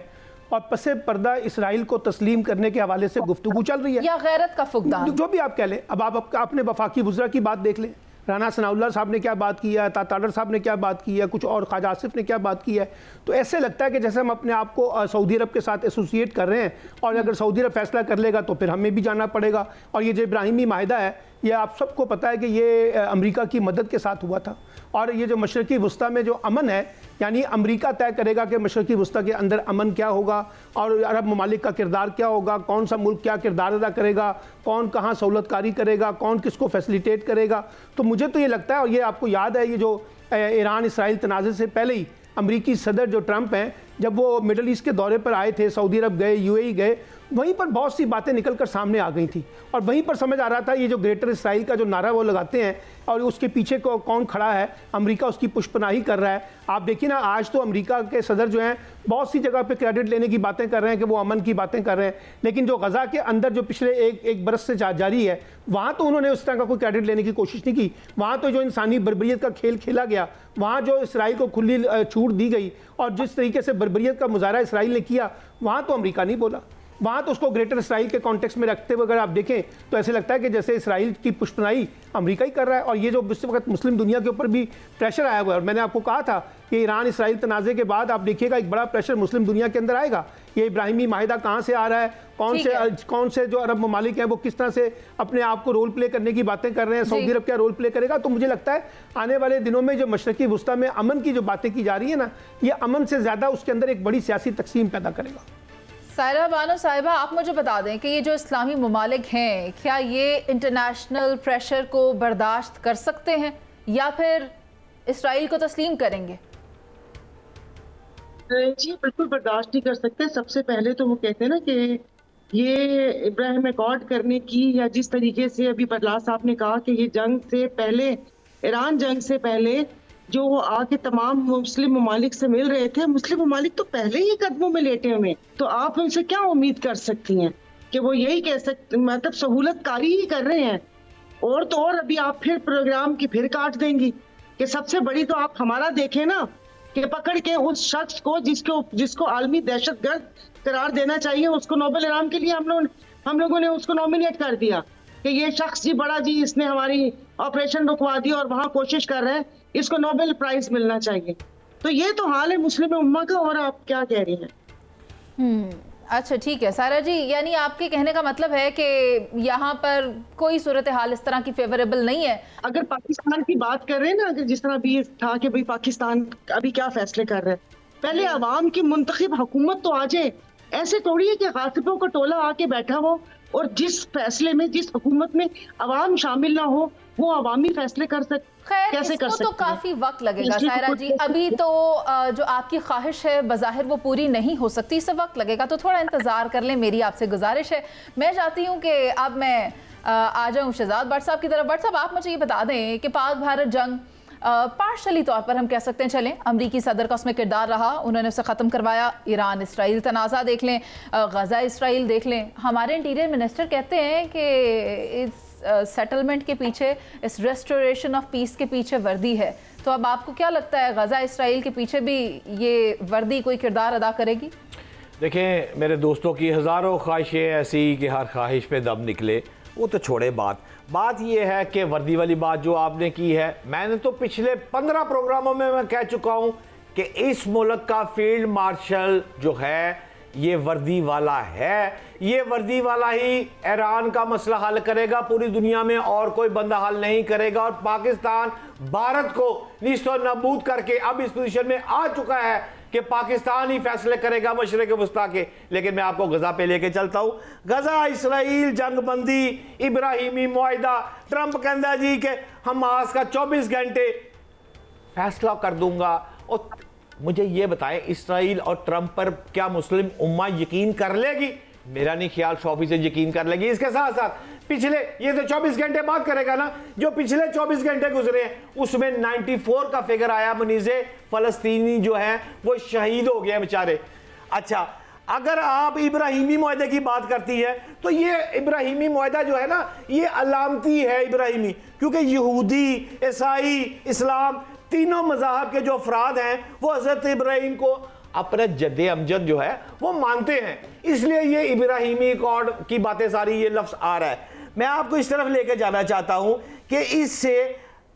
और पसे पर्दा इसराइल को तस्लीम करने के हवाले से गुफ्तगू चल रही है, या गैरत का फुकदान, जो भी आप कह लें। अब आपने वफाकी वज़रा की बात देख लें, राना सनाउल्लाह साहब ने क्या बात की है, ताताडर साहब ने क्या बात की है, कुछ और ख्वाजा आसिफ ने क्या बात की है। तो ऐसे लगता है कि जैसे हम अपने आप को सऊदी अरब के साथ एसोसिएट कर रहे हैं, और अगर सऊदी अरब फैसला कर लेगा तो फिर हमें भी जाना पड़ेगा। और ये जो इब्राहिमी माहिदा है, ये आप सबको पता है कि ये अमेरिका की मदद के साथ हुआ था। और ये जो मशरक़ी वस्ता में जो अमन है, यानी अमेरिका तय करेगा कि मशरक़ी वस्ता के अंदर अमन क्या होगा और अरब ममालिक का किरदार क्या होगा, कौन सा मुल्क क्या किरदार अदा करेगा, कौन कहाँ सहूलतकारी करेगा, कौन किसको फैसिलिटेट करेगा। तो मुझे तो ये लगता है, और ये आपको याद है, ये जो ईरान इसराइल तनाज़े से पहले ही अमरीकी सदर जो ट्रंप हैं, जब वो मिडल ईस्ट के दौरे पर आए थे, सऊदी अरब गए, यूएई गए, वहीं पर बहुत सी बातें निकल कर सामने आ गई थी। और वहीं पर समझ आ रहा था ये जो ग्रेटर इसराइल का जो नारा वो लगाते हैं और उसके पीछे को कौन खड़ा है, अमेरिका उसकी पुष्पनाही कर रहा है। आप देखिए ना, आज तो अमेरिका के सदर जो हैं बहुत सी जगह पे क्रेडिट लेने की बातें कर रहे हैं कि वो अमन की बातें कर रहे हैं, लेकिन जो गज़ा के अंदर जो पिछले एक बरस से जारी है, वहाँ तो उन्होंने उस तरह का कोई क्रेडिट लेने की कोशिश नहीं की। वहाँ तो जो इंसानी बर्बरियत का खेल खेला गया, वहाँ जो इसराइल को खुली छूट दी गई और जिस तरीके से बर्बरियत का मुजाहरा इसराइल ने किया, वहाँ तो अमेरिका नहीं बोला। वहाँ तो उसको ग्रेटर इसराइल के कॉन्टेक्स्ट में रखते हुए अगर आप देखें तो ऐसे लगता है कि जैसे इसराइल की पुष्पनाही अमेरिका ही कर रहा है। और ये जो इस वक्त मुस्लिम दुनिया के ऊपर भी प्रेशर आया हुआ है, और मैंने आपको कहा था कि ईरान इसराइल तनाज़े के बाद आप देखिएगा एक बड़ा प्रेशर मुस्लिम दुनिया के अंदर आएगा। ये इब्राहिमी माहिदा कहाँ से आ रहा है, कौन से जो अरब ममालिक हैं वो किस तरह से अपने आप को रोल प्ले करने की बातें कर रहे हैं, सऊदी अरब क्या रोल प्ले करेगा। तो मुझे लगता है आने वाले दिनों में जो मशरक़ी वस्ता में अमन की जो बातें की जा रही है ना, ये अमन से ज़्यादा उसके अंदर एक बड़ी सियासी तकसीम पैदा करेगा। सायरा बानो साहिबा, आप मुझे बता दें कि ये जो इस्लामी ममालिक हैं, क्या ये इंटरनेशनल प्रेशर को बर्दाश्त कर सकते हैं या फिर इसराइल को तस्लीम करेंगे? जी बिल्कुल बर्दाश्त नहीं कर सकते। सबसे पहले तो वो कहते हैं ना कि ये इब्राहिम अकॉर्ड करने की, या जिस तरीके से अभी बरला साहब ने कहा कि ये जंग से पहले, ईरान जंग से पहले जो वो आके तमाम मुस्लिम ममालिक से मिल रहे थे, मुस्लिम ममालिक तो पहले ही कदमों में लेटे हुए, तो आप उनसे क्या उम्मीद कर सकती हैं कि वो यही कह सकते, मतलब सहूलतकारी ही कर रहे हैं। और तो और अभी आप फिर प्रोग्राम की फिर काट देंगी कि सबसे बड़ी तो आप हमारा देखें ना कि पकड़ के उस शख्स को जिसको आलमी दहशतगर्द करार देना चाहिए, उसको नोबेल इनाम के लिए हम लोगों ने उसको नॉमिनेट कर दिया कि ये शख्स जी बड़ा जी, इसने हमारी ऑपरेशन रुकवा दी और वहां कोशिश कर रहे हैं, इसको नोबेल प्राइज मिलना चाहिए। तो ये तो हाल है मुस्लिम उम्मा का, और आप क्या कह रही हैं? अच्छा ठीक है सारा जी, यानी आपके कहने का मतलब है कि यहाँ पर कोई सूरत हाल इस तरह की फेवरेबल नहीं है। अगर पाकिस्तान की बात कर रहे हैं ना, अगर जिस तरह अभी था कि भाई पाकिस्तान अभी क्या फैसले कर रहे हैं, पहले अवाम की मुंतखब हुकूमत तो आ जाए। ऐसे थोड़ी है कि गासिबों का टोला आके बैठा हो और जिस फैसले में, जिस हुकूमत में अवाम शामिल ना हो, वो अवामी फैसले कर सकते। खैर इसको तो काफी वक्त लगेगा सायरा जी, अभी तो जो आपकी ख्वाहिश है बज़ाहिर वो पूरी नहीं हो सकती, इससे वक्त लगेगा, तो थोड़ा इंतजार कर लें, मेरी आपसे गुजारिश है। मैं चाहती हूँ कि अब मैं आ जाऊँ शहजाद भट्ट साहब की तरफ। भट्ट साहब, आप मुझे ये बता दें कि पाक भारत जंग पार्शली तौर पर हम कह सकते हैं, चलें अमरीकी सदर का उसमें किरदार रहा, उन्होंने उसे ख़त्म करवाया। ईरान इसराइल तनाज़ा देख लें, गज़ा इसराइल देख लें, हमारे इंटीरियर मिनिस्टर कहते हैं कि इस सेटलमेंट के पीछे, इस रेस्टोरेशन ऑफ पीस के पीछे वर्दी है। तो अब आपको क्या लगता है, गज़ा इसराइल के पीछे भी ये वर्दी कोई किरदार अदा करेगी? देखें मेरे दोस्तों की हज़ारों ख्वाहिशें ऐसी कि हर ख्वाहिश पे दम निकले, वो तो छोड़े बात ये है कि वर्दी वाली बात जो आपने की है, मैंने तो पिछले 15 प्रोग्रामों में मैं कह चुका हूँ कि इस मुल्क का फील्ड मार्शल जो है ये वर्दी वाला है। ये वर्दी वाला ही ईरान का मसला हल करेगा, पूरी दुनिया में और कोई बंदा हल नहीं करेगा। और पाकिस्तान भारत को निस्तो नबूद करके अब इस पोजीशन में आ चुका है कि पाकिस्तान ही फैसले करेगा मशरिक वस्ता के। लेकिन मैं आपको गजा पे लेके चलता हूँ। गजा इसराइल जंगबंदी, इब्राहिमी मुआहिदा, ट्रंप कहता जी कि हमास का 24 घंटे फैसला कर दूंगा। और मुझे ये बताएं, इसराइल और ट्रंप पर क्या मुस्लिम उम्मा यकीन कर लेगी? मेरा नहीं ख्याल 100% यकीन कर लेगी। इसके साथ साथ पिछले, ये तो 24 घंटे बात करेगा ना, जो पिछले 24 घंटे गुजरे हैं उसमें 94 का फिगर आया मुनीज़े, फलस्तीनी जो है वो शहीद हो गए बेचारे। अच्छा, अगर आप इब्राहिमी मुआहदे की बात करती है तो ये इब्राहिमी मुआहदा जो है ना, ये अलामती है इब्राहिमी, क्योंकि यहूदी, ईसाई, इस्लाम तीनों मज़ाहब के जो अफराद हैं वो हज़रत इब्राहिम को अपने जद्दे अमजद जो है वो मानते हैं, इसलिए ये इब्राहिमी अकॉर्ड की बातें सारी ये लफ्ज़ आ रहा है। मैं आपको इस तरफ लेके जाना चाहता हूँ कि इससे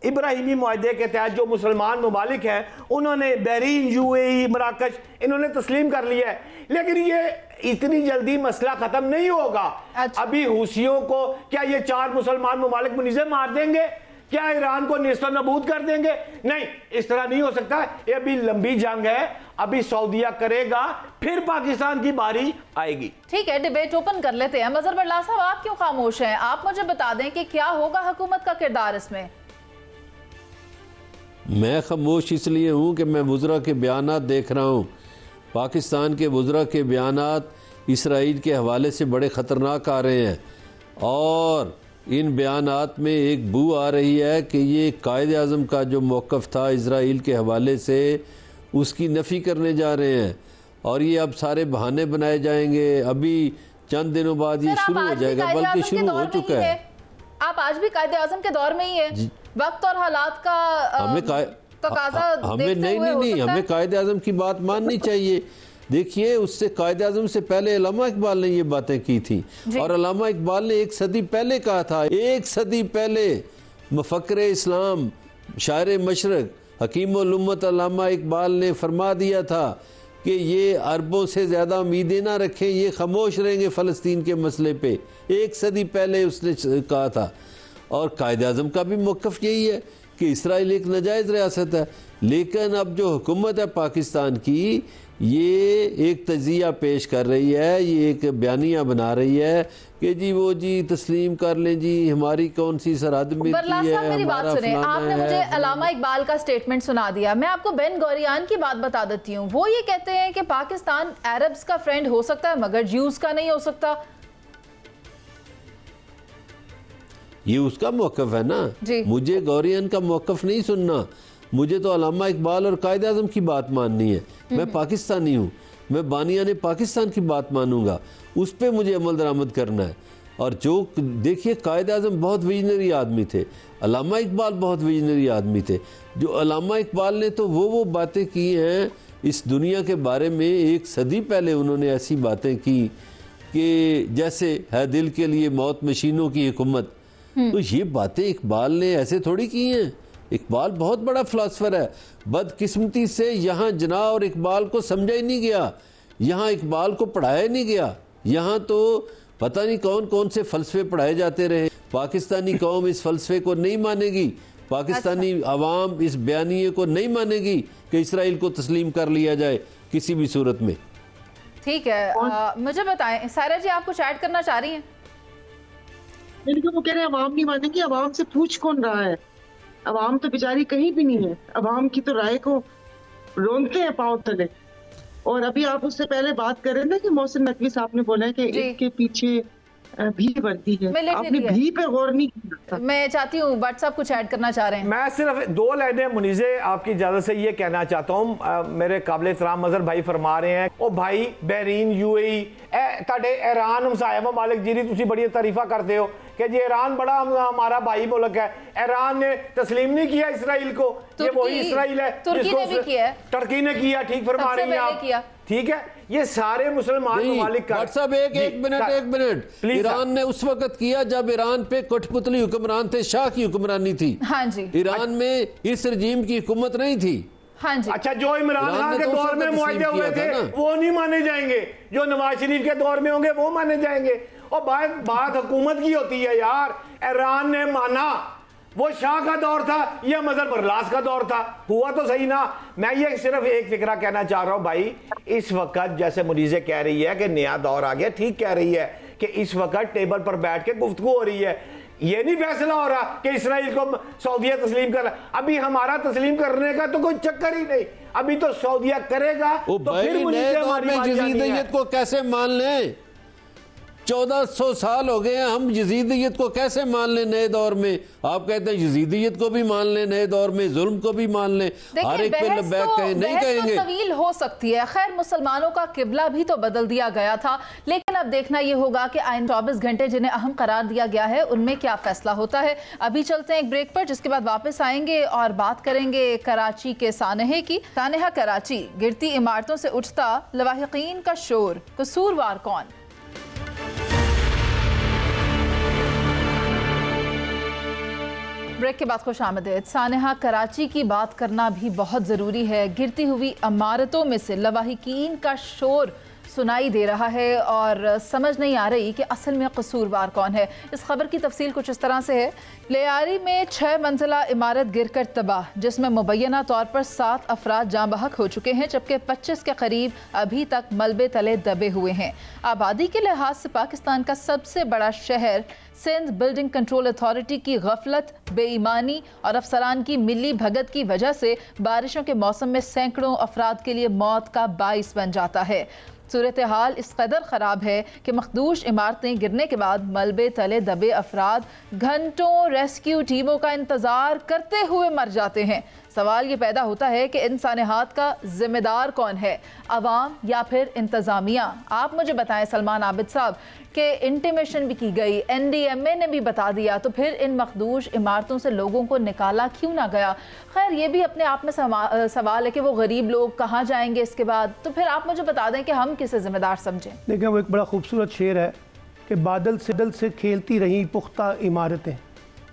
इब्राहिमी मुआहदे के तहत जो मुसलमान ममालिक हैं उन्होंने बहरीन, यूएई, मराकश इन्होंने तस्लीम कर लिया है, लेकिन ये इतनी जल्दी मसला खत्म नहीं होगा। अच्छा। अभी हुसियों को क्या ये 4 मुसलमान ममालिक मुनीज़े मार देंगे? क्या ईरान को नेस्तो नबूद कर देंगे? नहीं, इस तरह नहीं हो सकता। ये अभी लंबी जंग है, अभी सऊदीया करेगा, फिर पाकिस्तान की बारी आएगी। ठीक है, डिबेट ओपन कर लेते हैं। मजहर बल्ला साहब, आप क्यों खामोश हैं? आप मुझे बता दें कि क्या होगा हुकूमत का किरदार इसमें। मैं खामोश इसलिए हूँ कि मैं वुज़रा के बयानात देख रहा हूँ। पाकिस्तान के वुज़रा के बयानात इसराइल के हवाले से बड़े ख़तरनाक आ रहे हैं, और इन बयानात में एक बू आ रही है कि ये कायद आज़म का जो मौक़िफ़ था इसराइल के हवाले से उसकी नफ़ी करने जा रहे हैं, और ये अब सारे बहाने बनाए जाएंगे। अभी चंद दिनों बाद ये शुरू हो जाएगा, बल्कि शुरू हो चुका है। आप आज भी कायद आज़म के दौर में ही है। वक्त और हालात का हमें नहीं, हमें कायद आज़म की बात माननी चाहिए। देखिए, उससे कायद आज़म से पहले अल्लामा इकबाल ने ये बातें की थी, और अल्लामा इकबाल ने 1 सदी पहले कहा था, 1 सदी पहले मुफक्किर इस्लाम, शायर मशरक, हकीम उल उम्मत अल्लामा इकबाल ने फरमा दिया था कि ये अरबों से ज़्यादा उम्मीदें ना रखें, ये खामोश रहेंगे फ़लस्तीन के मसले पे। 1 सदी पहले उसने कहा था। और कायद आज़म का भी मौक़िफ़ यही है कि इसराइल एक नाजायज़ रियासत है, लेकिन अब जो हुकूमत है पाकिस्तान की, ये एक तज़िया पेश कर रही है, ये एक बयानिया बना रही है कि जी वो जी तस्लीम कर लें जी, हमारी कौन सी सरहद में है, मेरी बात सुने। आपने मुझे अल्लामा इकबाल का स्टेटमेंट सुना दिया, मैं आपको बेन गौरियान की बात बता देती हूँ। वो ये कहते हैं कि पाकिस्तान अरब्स का फ्रेंड हो सकता है मगर ज्यूज का नहीं हो सकता। ये उसका मौक़िफ़ है ना, मुझे गौरियन का मौक़िफ़ नहीं सुनना, मुझे तो अल्लामा इकबाल और कायद आज़म की बात माननी है। मैं पाकिस्तानी हूँ, मैं बानियाने पाकिस्तान की बात मानूंगा, उस पर मुझे अमल दरामद करना है। और जो देखिए, कायद आज़म बहुत विजनरी आदमी थे, अल्लामा इकबाल बहुत विजनरी आदमी थे। जो अल्लामा इकबाल ने तो वो बातें की हैं इस दुनिया के बारे में, 1 सदी पहले उन्होंने ऐसी बातें की कि जैसे है दिल के लिए मौत मशीनों की हुकूमत। तो ये बातें इकबाल ने ऐसे थोड़ी की हैं। इकबाल बहुत बड़ा फ़िलासफ़र है। बदकिस्मती से यहाँ जना और इकबाल को समझा ही नहीं गया, यहाँ इकबाल को पढ़ाया ही नहीं गया। यहाँ तो पता नहीं कौन कौन से फ़लसफ़े पढ़ाए जाते रहे। पाकिस्तानी कौम इस फ़लसफ़े को नहीं मानेगी, पाकिस्तानी अवाम इस बयानिए को नहीं मानेगी कि इसराइल को तस्लीम कर लिया जाए किसी भी सूरत में। ठीक है, मुझे बताएं सायरा जी, आप कुछ ऐड करना चाह रही हैं? वो कह रहे हैं अवाम नहीं मानेंगे। अवाम से पूछ कौन रहा है? अवाम तो बेचारी कहीं भी नहीं है। अवाम की तो राय को रोनते हैं पांव तले। और अभी आप उससे पहले बात कर रहे हैं ना कि मोहसिन नकवी साहब ने बोला है कि इसके पीछे भी बनती है। आपने भी पे गौर नहीं किया। मैं चाहती हूँ बट साहब कुछ ऐड करना चाह रहे हैं। मैं सिर्फ 2 लाइनें मुनीज़े आपकी इजाजत से ये कहना चाहता हूँ। मेरे काबिल एहतराम मजहर भाई फरमा रहे हैं, ओ भाई बहरीन, यूएई, ताडे ईरान हमसाया ममालिक जी तुसी बड़ी तारीफा करते हो कि जी ईरान बड़ा हमारा भाई मुल्क है। ईरान ने तस्लीम नहीं किया इसराइल को, ये वही इसराइल है जिसको टर्की ने किया। ठीक फरमा रही हैं आप, ठीक है। ये सारे मुसलमान ममालिक का एक मिनट ईरान ने उस वक्त किया जब ईरान पे कठपुतली हुक्मरान थे, शाह की हुक्मरानी थी। हाँ जी, ईरान में इस रजीम की हुकूमत नहीं थी। हाँ जी। अच्छा, जो इमरान खान के दौर में मुआहदे हुए थे वो नहीं माने जाएंगे, जो नवाज शरीफ के दौर में होंगे वो माने जाएंगे। और बात हुकूमत की होती है यार। ईरान ने माना, वो शाह का दौर था, यह मजहर बरलास का दौर था, हुआ तो सही ना। मैं ये सिर्फ एक फिक्रा कहना चाह रहा हूं भाई, इस वक्त जैसे मुनीज़े कह रही है कि नया दौर आ गया, ठीक कह रही है कि इस वक्त टेबल पर बैठ के गुफ्तगू हो रही है। ये नहीं फैसला हो रहा कि इसराइल को सऊदीया तस्लीम कर, अभी हमारा तस्लीम करने का तो कोई चक्कर ही नहीं। अभी तो सऊदीया करेगा तो फिर यजीदियत को कैसे मान लें? 1400 साल हो गए हैं, हम यजीदियत को कैसे मान लें नए दौर में? आप कहते हैं यजीदियत को भी मान लें नए दौर में, जुल्म को भी मान लें, हर एक पे लब्बैक कहें, नहीं कहेंगे। तो तवील हो सकती है। खैर, मुसलमानों का किबला भी तो बदल दिया गया था, लेकिन अब देखना यह होगा कि आइंदा 24 घंटे जिन्हें अहम करार दिया गया है उनमें क्या फैसला होता है। अभी चलते हैं एक ब्रेक पर, जिसके बाद वापस आएंगे और बात करेंगे कराची के सानहे की। सानहा कराची, गिरती इमारतों से उठता लवाहिकीन का शोर, कसूरवार कौन? ब्रेक के बाद खुश आमदीद। सानेहा, कराची की बात करना भी बहुत ज़रूरी है। गिरती हुई इमारतों में से लवाहिकीन का शोर सुनाई दे रहा है और समझ नहीं आ रही कि असल में कसूरवार कौन है। इस खबर की तफसील कुछ इस तरह से है। लियारी में 6 मंजिला इमारत गिरकर तबाह, जिसमें मुबैना तौर पर 7 अफराद जाँ बहक हो चुके हैं, जबकि 25 के करीब अभी तक मलबे तले दबे हुए हैं। आबादी के लिहाज से पाकिस्तान का सबसे बड़ा शहर सिंध बिल्डिंग कंट्रोल अथॉरिटी की गफलत, बेईमानी और अफसरान की मिली भगत की वजह से बारिशों के मौसम में सैकड़ों अफराद के लिए मौत का बाइस बन जाता है। सूरत हाल इस कदर ख़राब है कि मखदूश इमारतें गिरने के बाद मलबे तले दबे अफराद घंटों रेस्क्यू टीमों का इंतज़ार करते हुए मर जाते हैं। सवाल ये पैदा होता है कि इन सानेहात का जिम्मेदार कौन है, अवाम या फिर इंतज़ामिया? आप मुझे बताएं सलमान आबिद साहब कि इंटीमेशन भी की गई, NDMA ने भी बता दिया, तो फिर इन मखदूश इमारतों से लोगों को निकाला क्यों ना गया? खैर, ये भी अपने आप में सवाल है कि वो गरीब लोग कहाँ जाएंगे इसके बाद। तो फिर आप मुझे बता दें कि हम किसे जिम्मेदार समझें। देखिए, वो एक बड़ा खूबसूरत शेर है कि बादल से खेलती रहीं पुख्ता इमारतें,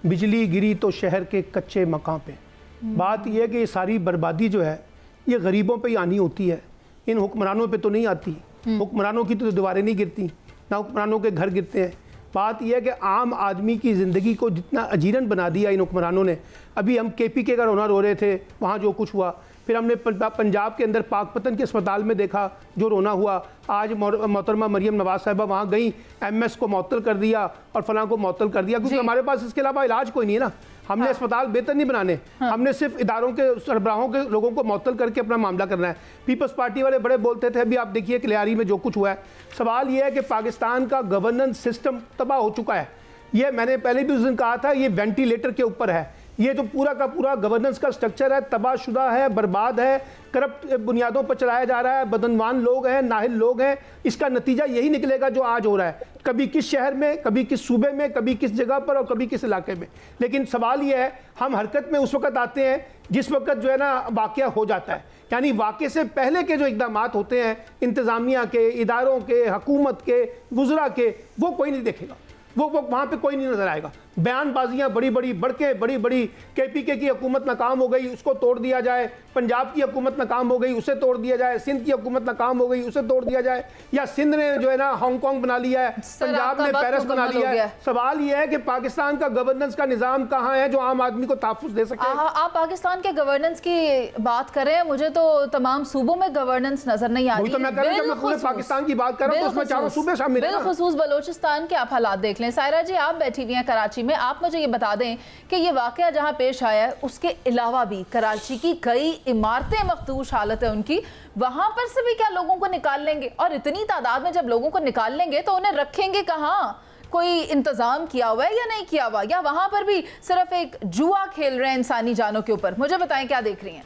बिजली गिरी तो शहर के कच्चे मकान पे। बात यह है कि ये सारी बर्बादी जो है ये गरीबों पे ही आनी होती है, इन हुक्मरानों पे तो नहीं आती। हुक्मरानों की तो दीवारें नहीं गिरती, ना हुक्मरानों के घर गिरते हैं। बात यह है कि आम आदमी की ज़िंदगी को जितना अजीरन बना दिया इन हुक्मरानों ने। अभी हम KPK का रोना रो रहे थे, वहाँ जो कुछ हुआ, फिर हमने पंजाब के अंदर पाकपतन के अस्पताल में देखा जो रोना हुआ। आज मोहतरमा मरियम नवाज साहिबा वहाँ गई, MS को मअतल कर दिया और फलां को मअतल कर दिया, क्योंकि हमारे पास इसके अलावा इलाज कोई नहीं है ना। हमने अस्पताल बेहतर नहीं बनाने, हमने सिर्फ इदारों के सरबराहों के लोगों को मअतल करके अपना मामला करना है। पीपल्स पार्टी वाले बड़े बोलते थे, अभी आप देखिए कि लियारी में जो कुछ हुआ है। सवाल ये है कि पाकिस्तान का गवर्नेंस सिस्टम तबाह हो चुका है। ये मैंने पहले भी उस दिन कहा था, ये वेंटिलेटर के ऊपर है। ये जो पूरा का पूरा गवर्नेंस का स्ट्रक्चर है तबाहशुदा है, बर्बाद है, करप्ट बुनियादों पर चलाया जा रहा है, बदनवान लोग हैं, नाहिल लोग हैं। इसका नतीजा यही निकलेगा जो आज हो रहा है, कभी किस शहर में, कभी किस सूबे में, कभी किस जगह पर और कभी किस इलाके में। लेकिन सवाल ये है, हम हरकत में उस वक्त आते हैं जिस वक्त जो है ना वाक़या हो जाता है, यानी वाक़े से पहले के जो इक़दाम होते हैं इंतज़ामिया के, इदारों के, हुकूमत के, वुज़रा के, वो कोई नहीं देखेगा, वो वहाँ पे कोई नहीं नजर आएगा। बयानबाजियाँ बड़ी बड़ी KPK की हुकूमत नाकाम हो गई, उसको तोड़ दिया जाए, पंजाब की हुकूमत नाकाम हो गई, उसे तोड़ दिया जाए, सिंध की हुकूमत नाकाम हो गई, उसे तोड़ दिया जाए, या सिंध ने जो है ना हांगकांग बना लिया है, पंजाब ने पेरिस बना लिया है। सवाल यह है कि पाकिस्तान का गवर्नेंस का निज़ाम कहाँ है जो आम आदमी को तहफ़्फ़ुज़ दे सके? आप पाकिस्तान के गवर्नेंस की बात करें, मुझे तो तमाम सूबों में गवर्नेंस नजर नहीं आ रही। तो मैं कह रहा हूं, पूरे पाकिस्तान की बात कर रहा हूं, तो उसमें चारों सूबे शामिल हैं। बिलखुसूस बलोचिस्तान के आप हालात देख लें। सायरा जी, आप बैठी हुई हैं कराची में, आप मुझे ये बता दें कि ये वाकया जहां पेश आया है उसके अलावा भी कराची की कई इमारतें मखदूश हालत है उनकी, वहां पर से भी क्या लोगों को निकाल लेंगे? और इतनी तादाद में जब लोगों को निकाल लेंगे तो उन्हें रखेंगे कहाँ? कोई इंतजाम किया हुआ है या नहीं किया हुआ, या वहां पर भी सिर्फ एक जुआ खेल रहे हैं इंसानी जानों के ऊपर? मुझे बताएं, क्या देख रही हैं?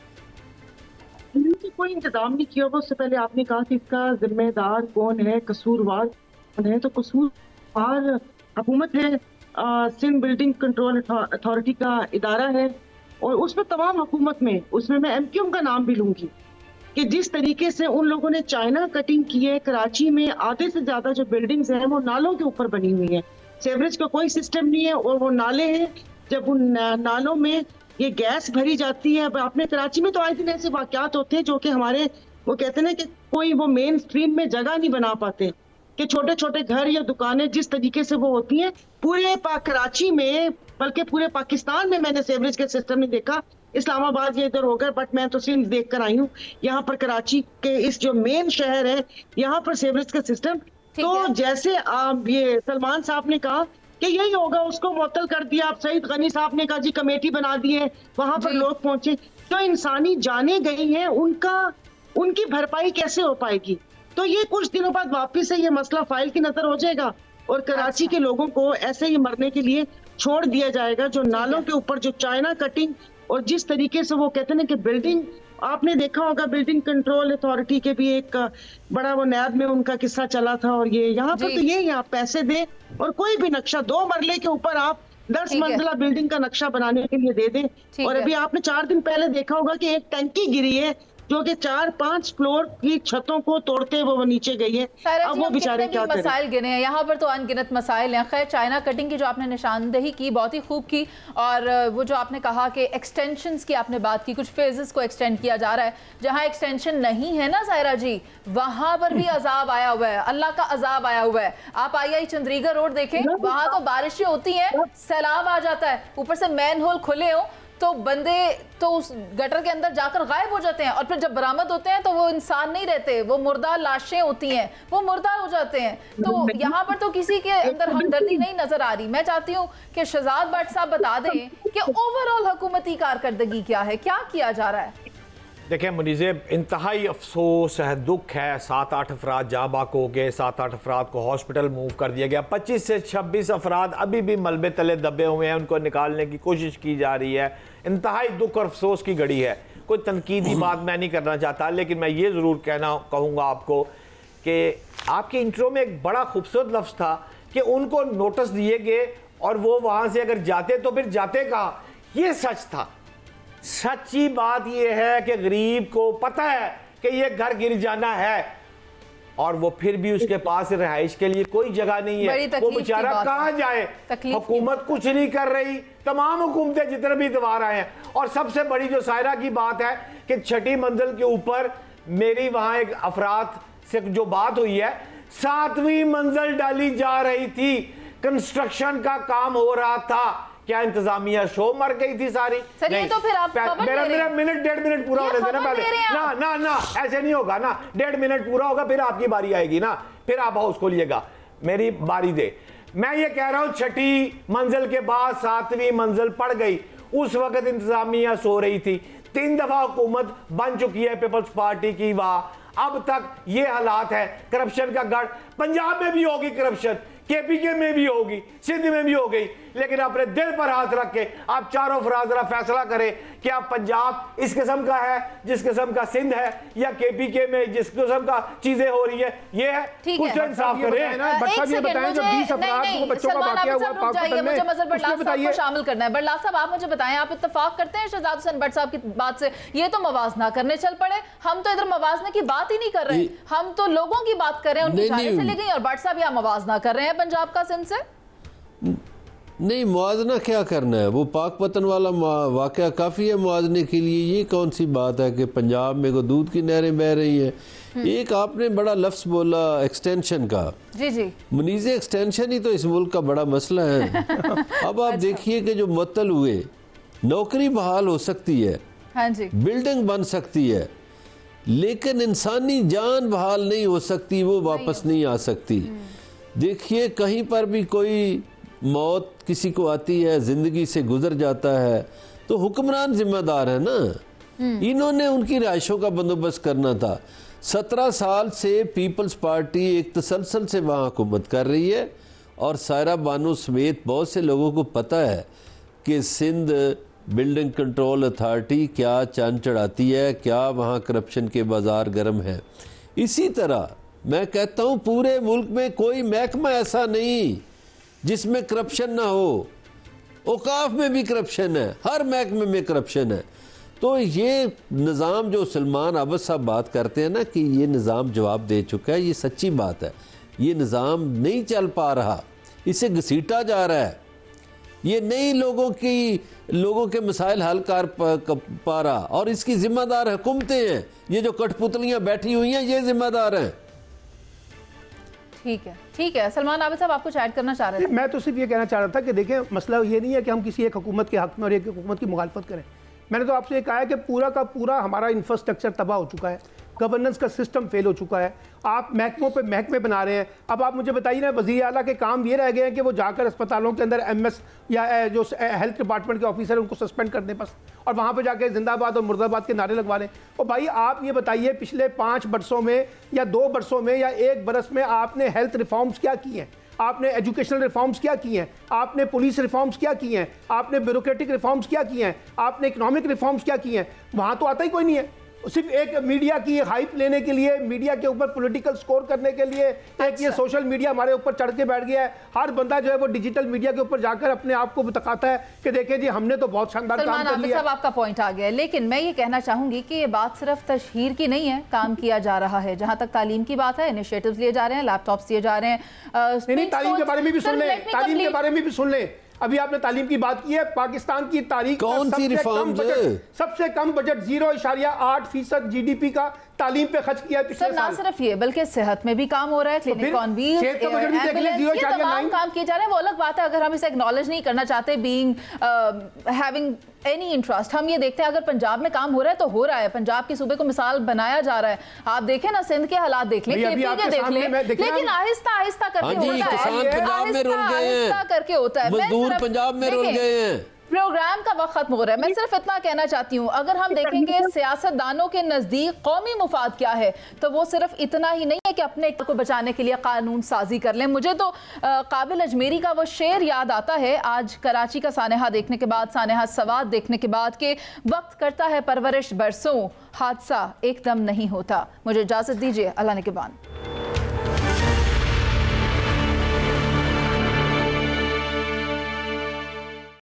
कोई इंतजाम नहीं किया हुआ। उससे पहले आपने कहा कि इसका जिम्मेदार कौन है, कसूरवार कौन है, तो कसूरवार हुकूमत है। सिंध बिल्डिंग कंट्रोल अथॉरिटी का इदारा है और उसमें तमाम हुकूमत में, उसमें मैं MQM का नाम भी लूंगी कि जिस तरीके से उन लोगों ने चाइना कटिंग की है। कराची में आधे से ज्यादा जो बिल्डिंग्स हैं वो नालों के ऊपर बनी हुई है, सीवरेज का कोई सिस्टम नहीं है और वो नाले हैं। जब उन नालों में ये गैस भरी जाती है, अपने कराची में तो आए दिन ऐसे वाकयात होते हैं जो कि हमारे, वो कहते हैं कि कोई वो मेन स्ट्रीम में जगह नहीं बना पाते, कि छोटे छोटे घर या दुकानें जिस तरीके से वो होती हैं। पूरे कराची में, बल्कि पूरे पाकिस्तान में मैंने सीवरेज के सिस्टम नहीं देखा। इस्लामाबाद ये इधर होकर, बट मैं तो सिर्फ देख कर आई हूँ। यहाँ पर कराची के इस जो मेन शहर है, यहाँ पर सीवरेज का सिस्टम, तो जैसे ये सलमान साहब ने कहा कि यही होगा, उसको मुअत्तल कर दिया। आप सईद गनी साहब ने कहा जी कमेटी बना दी है, वहां पर लोग पहुंचे, तो इंसानी जाने गई हैं, उनकी भरपाई कैसे हो पाएगी? तो ये कुछ दिनों बाद वापस से ये मसला फाइल की नजर हो जाएगा और कराची के लोगों को ऐसे ही मरने के लिए छोड़ दिया जाएगा। जो नालों के ऊपर जो चाइना कटिंग और जिस तरीके से वो कहते हैं कि बिल्डिंग, आपने देखा होगा बिल्डिंग कंट्रोल अथॉरिटी के भी एक बड़ा वो नैब में उनका किस्सा चला था। और ये यहाँ पर तो यही, आप पैसे दे और कोई भी नक्शा 2 मरले के ऊपर आप 10 मंजिला बिल्डिंग का नक्शा बनाने के लिए दे दें। और अभी आपने 4 दिन पहले देखा होगा कि एक टंकी गिरी है जो कि 4-5 फ्लोर की छतों को तोड़ते वो नीचे गई है। अब वो बेचारे क्या करें। मसाइल गिने हैं यहाँ पर तो अनगिनत मसाइल हैं। खैर, चाइना कटिंग की जो आपने निशानदेही की बहुत ही खूब की, और वो जो आपने कहा कि एक्सटेंशंस की आपने बात की, कुछ फेजेस को एक्सटेंड किया जा रहा है। जहाँ एक्सटेंशन नहीं है ना सायरा जी, वहाँ पर भी अजाब आया हुआ है, अल्लाह का अजाब आया हुआ है। आप आई चंद्रीगढ़ रोड देखें, वहाँ तो बारिशें होती हैं, सैलाब आ जाता है, ऊपर से मैन होल खुले हो तो बंदे तो उस गटर के अंदर जाकर गायब हो जाते हैं, और फिर जब बरामद होते हैं तो वो इंसान नहीं रहते, वो मुर्दा लाशें होती हैं, वो मुर्दा हो जाते हैं। तो यहाँ पर तो किसी के अंदर हमदर्दी नहीं नजर आ रही। मैं चाहती हूँ कि शहजाद भट्ट साहब बता दें कि ओवरऑल हुकूमती कारकर्दगी क्या है, क्या किया जा रहा है। देखिए मुनीज़े, इंतहाई अफसोस है, दुख है। 7-8 अफराद जाँ बाक हो गए, 7-8 अफराद को हॉस्पिटल मूव कर दिया गया। 25 से 26 अफराद अभी भी मलबे तले दबे हुए हैं, उनको निकालने की कोशिश की जा रही है। इंतहाई दुख और अफसोस की घड़ी है। कोई तनकीदी बात मैं नहीं करना चाहता, लेकिन मैं ये ज़रूर कहूँगा आपको कि आपके इंट्रो में एक बड़ा खूबसूरत लफ्ज़ था कि उनको नोटिस दिए गए और वो वहाँ से अगर जाते तो फिर जाते कहाँ। ये सच था। सच्ची बात यह है कि गरीब को पता है कि ये घर गिर जाना है, और वो फिर भी उसके पास रिहाइश के लिए कोई जगह नहीं है। वो बेचारा कहाँ जाए। हुकूमत कुछ नहीं कर रही, तमाम हुकूमतें जितने भी इतवार आए हैं। और सबसे बड़ी जो सायरा की बात है कि 6ठी मंजिल के ऊपर मेरी वहां एक अफराद से जो बात हुई है, 7वीं मंजिल डाली जा रही थी, कंस्ट्रक्शन का काम हो रहा था। क्या इंतजामिया शो मर गई थी सारी? नहीं, तो फिर आप मेरा मिनट 1.5 मिनट पूरा होने देना पहले। ना ऐसे नहीं होगा ना, 1.5 मिनट पूरा होगा फिर आपकी बारी आएगी ना, फिर आप हाउस खोलिएगा, मेरी बारी दे। मैं ये कह रहा हूं 6ठी मंजिल के बाद 7वीं मंजिल पड़ गई, उस वक्त इंतजामिया सो रही थी। 3 दफा हुकूमत बन चुकी है पीपल्स पार्टी की, वहां अब तक ये हालात है। करप्शन का गढ़, पंजाब में भी होगी करप्शन, केपीके में भी होगी, सिंध में भी हो गई, लेकिन अपने दिल पर हाथ रख के आप चारों फराज जरा फैसला करें कि आप पंजाब इस किस्म का है जिस किस्म का सिंध है, या केपीके में जिस किस्म का चीजें हो रही है ये है। कुछ तो इंसाफ करें। जो 20 अफराद को बच्चों का वाकया हुआ पाकपतन में, मुझे शामिल करना है। बरला साहब, आप मुझे बताएं, आप इत्तेफाक करते हैं शहजाद हुसैन भट्ट साहब की बात से? ये तो मवाजना करने चल पड़े, हम तो इधर मवाजने की बात ही नहीं कर रहे, हम तो लोगों की बात कर रहे हैं, उनकी जाने चली गई, और भट्ट साहब यहाँ मवाजना कर रहे हैं पंजाब का सिंध से। नहीं, मुआवजना क्या करना है, वो पाकपतन वाला वाकया काफ़ी है मुआवजने के लिए। ये कौन सी बात है कि पंजाब में को दूध की नहरें बह रही हैं। एक आपने बड़ा लफ्ज़ बोला एक्सटेंशन का। जी मुनीज़े, एक्सटेंशन ही तो इस मुल्क का बड़ा मसला है। अब आप देखिए कि जो मुअत्तल हुए, नौकरी बहाल हो सकती है, हाँ जी, बिल्डिंग बन सकती है, लेकिन इंसानी जान बहाल नहीं हो सकती, वो वापस नहीं आ सकती। देखिए, कहीं पर भी कोई मौत किसी को आती है, जिंदगी से गुजर जाता है, तो हुक्मरान जिम्मेदार है ना। इन्होंने उनकी रिहाइशों का बंदोबस्त करना था। 17 साल से पीपल्स पार्टी एक तसलसल से वहाँ हुकूमत कर रही है, और सायरा बानो समेत बहुत से लोगों को पता है कि सिंध बिल्डिंग कंट्रोल अथॉरिटी क्या चांद चढ़ाती है, क्या वहाँ करप्शन के बाजार गर्म है। इसी तरह मैं कहता हूँ पूरे मुल्क में कोई महकमा ऐसा नहीं जिसमें करप्शन ना हो। औकाफ में भी करप्शन है, हर महकमे में करप्शन है। तो ये निज़ाम जो सलमान आबद साहब बात करते हैं ना कि ये निज़ाम जवाब दे चुका है, ये सच्ची बात है। ये निज़ाम नहीं चल पा रहा, इसे घसीटा जा रहा है, ये नई लोगों के मसाइल हल कर पा रहा, और इसकी जिम्मेदार हुकूमतें हैं। ये जो कठपुतलियाँ बैठी हुई हैं ये जिम्मेदार हैं। ठीक है। सलमान आबिद साहब, आप कुछ ऐड करना चाह रहे थे? मैं तो सिर्फ ये कहना चाह रहा था कि देखें, मसला ये नहीं है कि हम किसी एक हुकूमत के हक में और एक हुकूमत की मुखालफत करें। मैंने तो आपसे ये कहा है कि पूरा का पूरा हमारा इंफ्रास्ट्रक्चर तबाह हो चुका है, गवर्नेंस का सिस्टम फेल हो चुका है। आप महकमों पे महकमे बना रहे हैं। अब आप मुझे बताइए ना, वज़ीर आला के काम ये रह गए हैं कि वो जाकर अस्पतालों के अंदर MS या जो हेल्थ डिपार्टमेंट के ऑफिसर हैं उनको सस्पेंड करने बस, और वहाँ पे जाके जिंदाबाद और मुर्दाबाद के नारे लगवा रहे हैं। और भाई आप ये बताइए, पिछले 5 बरसों में या 2 बरसों में या 1 बरस में आपने हेल्थ रिफॉर्म्स क्या किए हैं, आपने एजुकेशनल रिफॉर्म्स क्या किए हैं, आपने पुलिस रिफॉर्म्स क्या किए हैं, आपने ब्यूरोक्रेटिक रिफॉर्म्स क्या किए हैं, आपने इकोनॉमिक रिफॉर्म्स क्या किए हैं? वहाँ तो आता ही कोई नहीं है। सिर्फ एक मीडिया की हाइप लेने के लिए, मीडिया के ऊपर पॉलिटिकल स्कोर करने के लिए, एक ये सोशल मीडिया हमारे ऊपर चढ़ के बैठ गया है। हर बंदा जो है वो डिजिटल मीडिया के ऊपर जाकर अपने आप को बताता है कि देखिए जी हमने तो बहुत शानदार काम कर लिया। आपका पॉइंट आ गया, लेकिन मैं ये कहना चाहूंगी कि ये बात सिर्फ तशहीर की नहीं है, काम किया जा रहा है। जहां तक तालीम की बात है, इनिशिएटिव्स लिए जा रहे हैं, लैपटॉप्स दिए जा रहे हैं। तालीम के बारे में भी सुन लें, तालीम के बारे में भी सुन लें। अभी आपने तालीम की बात की है, पाकिस्तान की तारीख कौन सी रिफॉर्म्स है? सबसे कम बजट 0.8% जीडीपी का तालीम पे खर्च किया पिछले साल। ना सिर्फ ये बल्कि सेहत में भी काम हो रहा है, क्लिनिक ऑन व्हील्स, तमाम काम किए जा रहे हैं। वो अलग बात है, अगर हम इसे एक्नॉलेज नहीं करना चाहते, बीइंग हैविंग एनी इंटरेस्ट, हम ये देखते हैं अगर पंजाब में काम हो रहा है तो हो रहा है। पंजाब के सूबे को मिसाल बनाया जा रहा है। आप देखें ना, सिंध के हालात देख लें, केपी के देख लें, लेकिन आहिस्ता आहिस्ता करके होता है, आहिस्ता करके होता है। मजदूर पंजाब में रुल गए हैं। प्रोग्राम का वक्त खत्म हो रहा है। मैं सिर्फ इतना कहना चाहती हूँ, अगर हम देखेंगे सियासतदानों के नजदीक कौमी मुफाद क्या है, तो वो सिर्फ इतना ही नहीं है कि अपने को बचाने के लिए कानून साजी कर लें। मुझे तो काबिल अजमेरी का वो शेर याद आता है आज कराची का सानेहा देखने के बाद, सानेहा सवाद देखने के बाद, कि वक्त करता है परवरिश बरसों, हादसा एकदम नहीं होता। मुझे इजाजत दीजिए, अल्लाह ने के बाद।